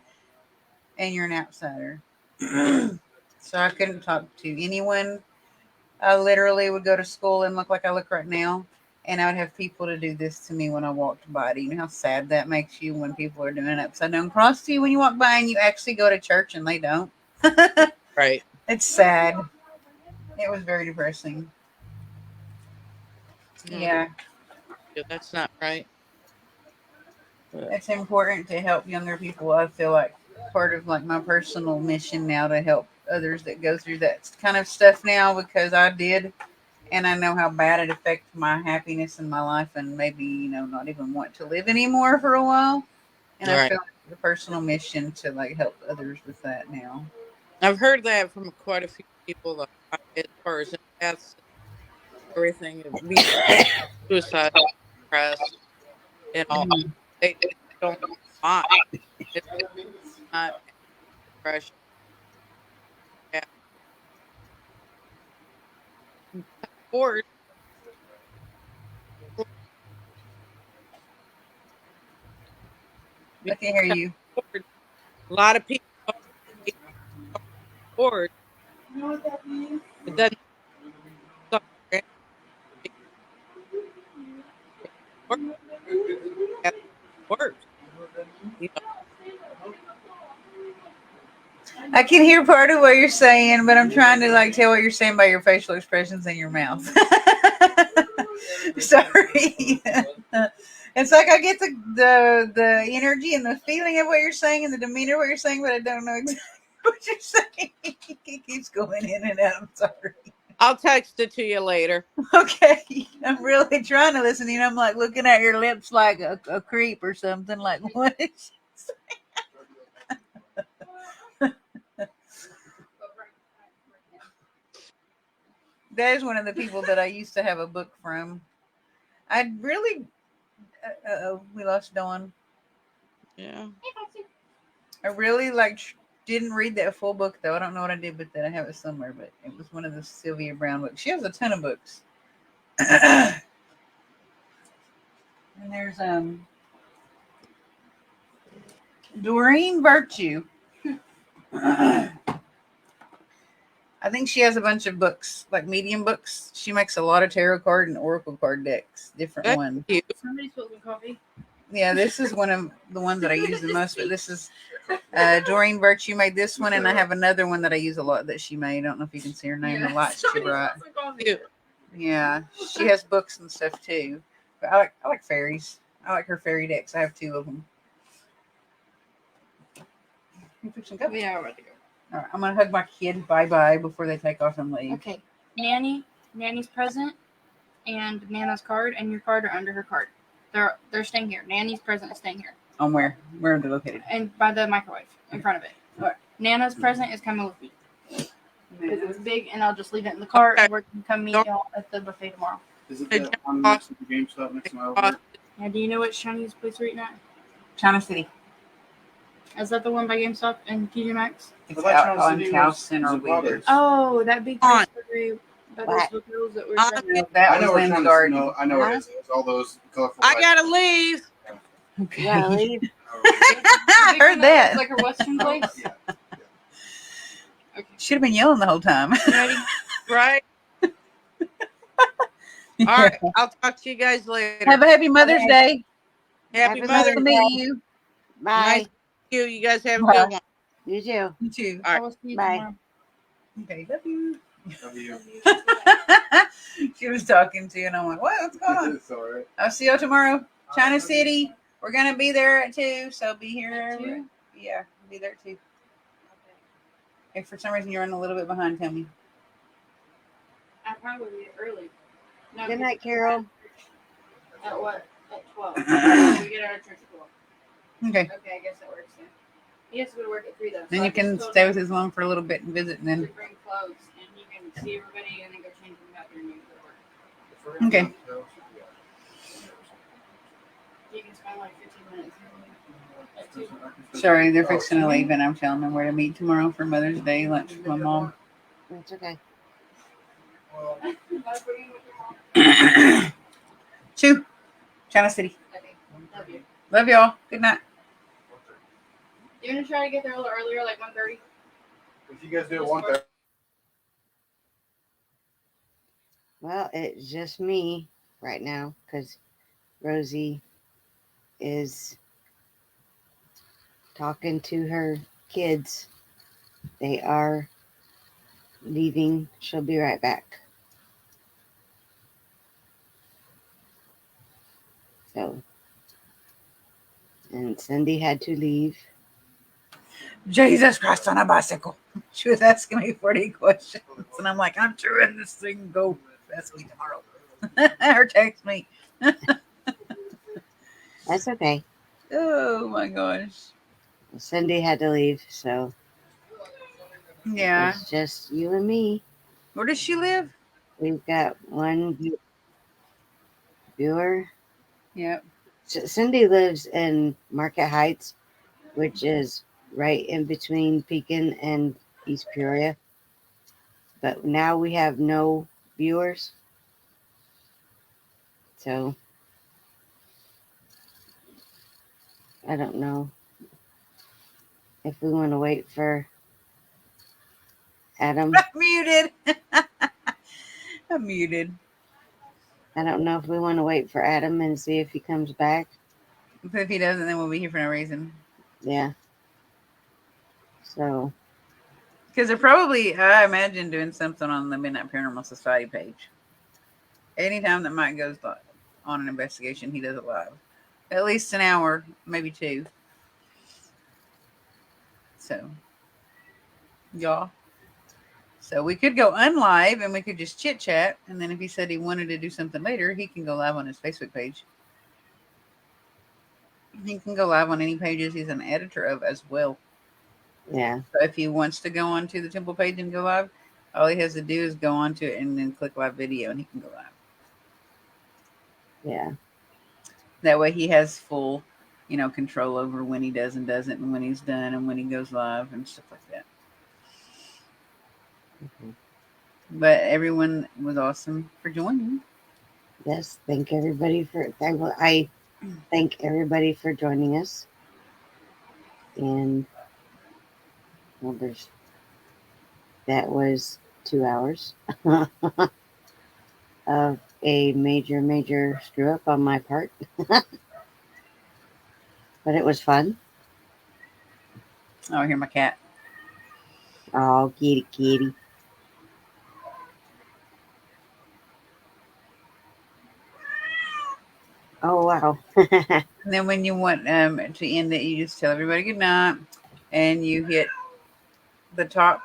and you're an outsider. So I couldn't talk to anyone. I literally would go to school and look like I look right now. And I would have people to do this to me when I walked by. Do you know how sad that makes you when people are doing an upside down cross to you when you walk by and you actually go to church and they don't? Right. It's sad. It was very depressing. No, Yeah. that's not right. But, It's important to help younger people. I feel like part of like my personal mission now to help others that go through that kind of stuff now because I did and I know how bad it affects my happiness in my life and maybe, not even want to live anymore for a while. And I right. feel like the personal mission to like help others with that now. I've heard that from quite a few people as far as empaths and everything, being suicidal, depressed, and all. Mhm. They don't know why. It's not depression. Yeah. Of course, I can't hear you. A lot of people get bored. It doesn't stop their work. It works. You know, I can hear part of what you're saying, but I'm trying to like tell what you're saying by your facial expressions in your mouth. Sorry. It's like I get the energy and the feeling of what you're saying and the demeanor of what you're saying, but I don't know exactly what you're saying. It keeps going in and out. I'm sorry. I'll text it to you later. Okay. I'm really trying to listen. You know, I'm like looking at your lips like a creep or something. Like, what is that is one of the people that I used to have a book from. I really, we lost Dawn. Yeah. I really didn't read that full book though. I don't know what I did with that. I have it somewhere, but it was one of the Sylvia Brown books. She has a ton of books. And there's Doreen Virtue. I think she has a bunch of books, like medium books. She makes a lot of tarot card and oracle card decks, different That's ones. cute. Somebody spilled some coffee. Yeah, this is one of the ones that I use the most. But this is Doreen Virtue made this one, and I have another one that I use a lot that she made. I don't know if you can see her name. The lights she brought. Cute. Yeah, she has books and stuff too. But I like fairies. I like her fairy decks. I have 2 of them. You fixing to go? Yeah, we're ready to go. All right, I'm gonna hug my kid bye bye before they take off and leave. Okay. Nanny's present, and Nana's card, and your card are under her card. They're staying here. Nanny's present is staying here, On where? Where are they located? and by the microwave in front of it. Alright. Nana's present is coming with me because it was big, and I'll just leave it in the cart, and we're gonna come meet y'all at the buffet tomorrow. Is it Hey, that one next to the GameStop next to my elevator? Now, do you know which Chinese place we're eating at? China City. Is that the one by GameStop and TJ Maxx? It's I thought out China on City Cow was- Center was a Weaver. Brothers. Oh, that big On. place by those hotels that we're On. trying No, to. that I know was where Lynn's China City. garden. No, I know where it is. It's all those colorful. I lights. gotta leave. You gotta leave. I heard that. Like a Western place. Yeah. Okay. Should have been yelling the whole time. Ready? Right. All right. I'll talk to you guys later. Have a happy Mother's Day. Happy Happy Nice Mother's to Mother's Day. meet you. Bye. Nice to meet you. You guys have a Bye. good one. You too. You too. All I right. will see you Bye. tomorrow. Okay, love you. Love you. She was talking to you, and I'm like, what? What's going on? It's all right. I'll see you tomorrow. China City. We're gonna be there at 2, so be here. At 2? Yeah, be there at 2. If for some reason you're running a little bit behind, tell me. I probably will be early. No, Good night, Carol. At what? At 12. We get out of church at 12. Okay. Okay, I guess that works then. He has to go to work at 3 though. so Then I you just can told stay him with his mom for a little bit and visit, and to then bring clothes, and he can see everybody and then go change in the bathroom and go to work. Okay. You can spend like 15 minutes at 2. sorry, they're fixing to leave, and I'm telling them where to meet tomorrow for Mother's Day lunch with my mom. It's okay. 2, China City. Okay, love you. Love y'all. Good night. You gonna try to get there a little earlier, like 1:30? If you guys do it one thing. Well, it's just me right now because Rosie is talking to her kids. They are leaving. She'll be right back. So, and Cindy had to leave. Jesus Christ on a bicycle. She was asking me 40 questions, and I'm like, I'm sure this thing can go. Ask me tomorrow. Or text me. That's okay. Oh my gosh. Cindy had to leave, so Yeah. it's just you and me. Where does she live? We've got one viewer. Yep. Cindy lives in Market Heights, which is right in between Pekin and East Peoria. But now we have no viewers. So I don't know if we want to wait for Adam. Muted. I'm muted. I don't know if we want to wait for Adam and see if he comes back. But if he doesn't, then we'll be here for no reason. Yeah. So. Because they're probably, I imagine, doing something on the Midnight Paranormal Society page. Anytime that Mike goes on an investigation, he does it live. At least an hour, maybe 2. So, y'all. So we could go unlive and we could just chit chat. And then if he said he wanted to do something later, he can go live on his Facebook page. He can go live on any pages he's an editor of as well. Yeah. So if he wants to go onto the Temple page and go live, all he has to do is go onto it and then click live video and he can go live. Yeah. That way he has full, control over when he does and doesn't and when he's done and when he goes live and stuff like that. Mm-hmm. But everyone was awesome for joining. Yes. Thank everybody I thank everybody for joining us. And well, that was 2 hours of a major screw up on my part. But it was fun. Oh, I hear my cat. Oh, kitty. Oh, wow. And then when you want to end it, you just tell everybody good night and you hit the top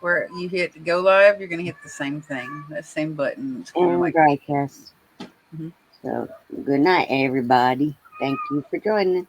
where you hit go live. You're going to hit the same thing, that same button. It's kind of And like broadcast. Mhm. So, good night, everybody. Thank you for joining.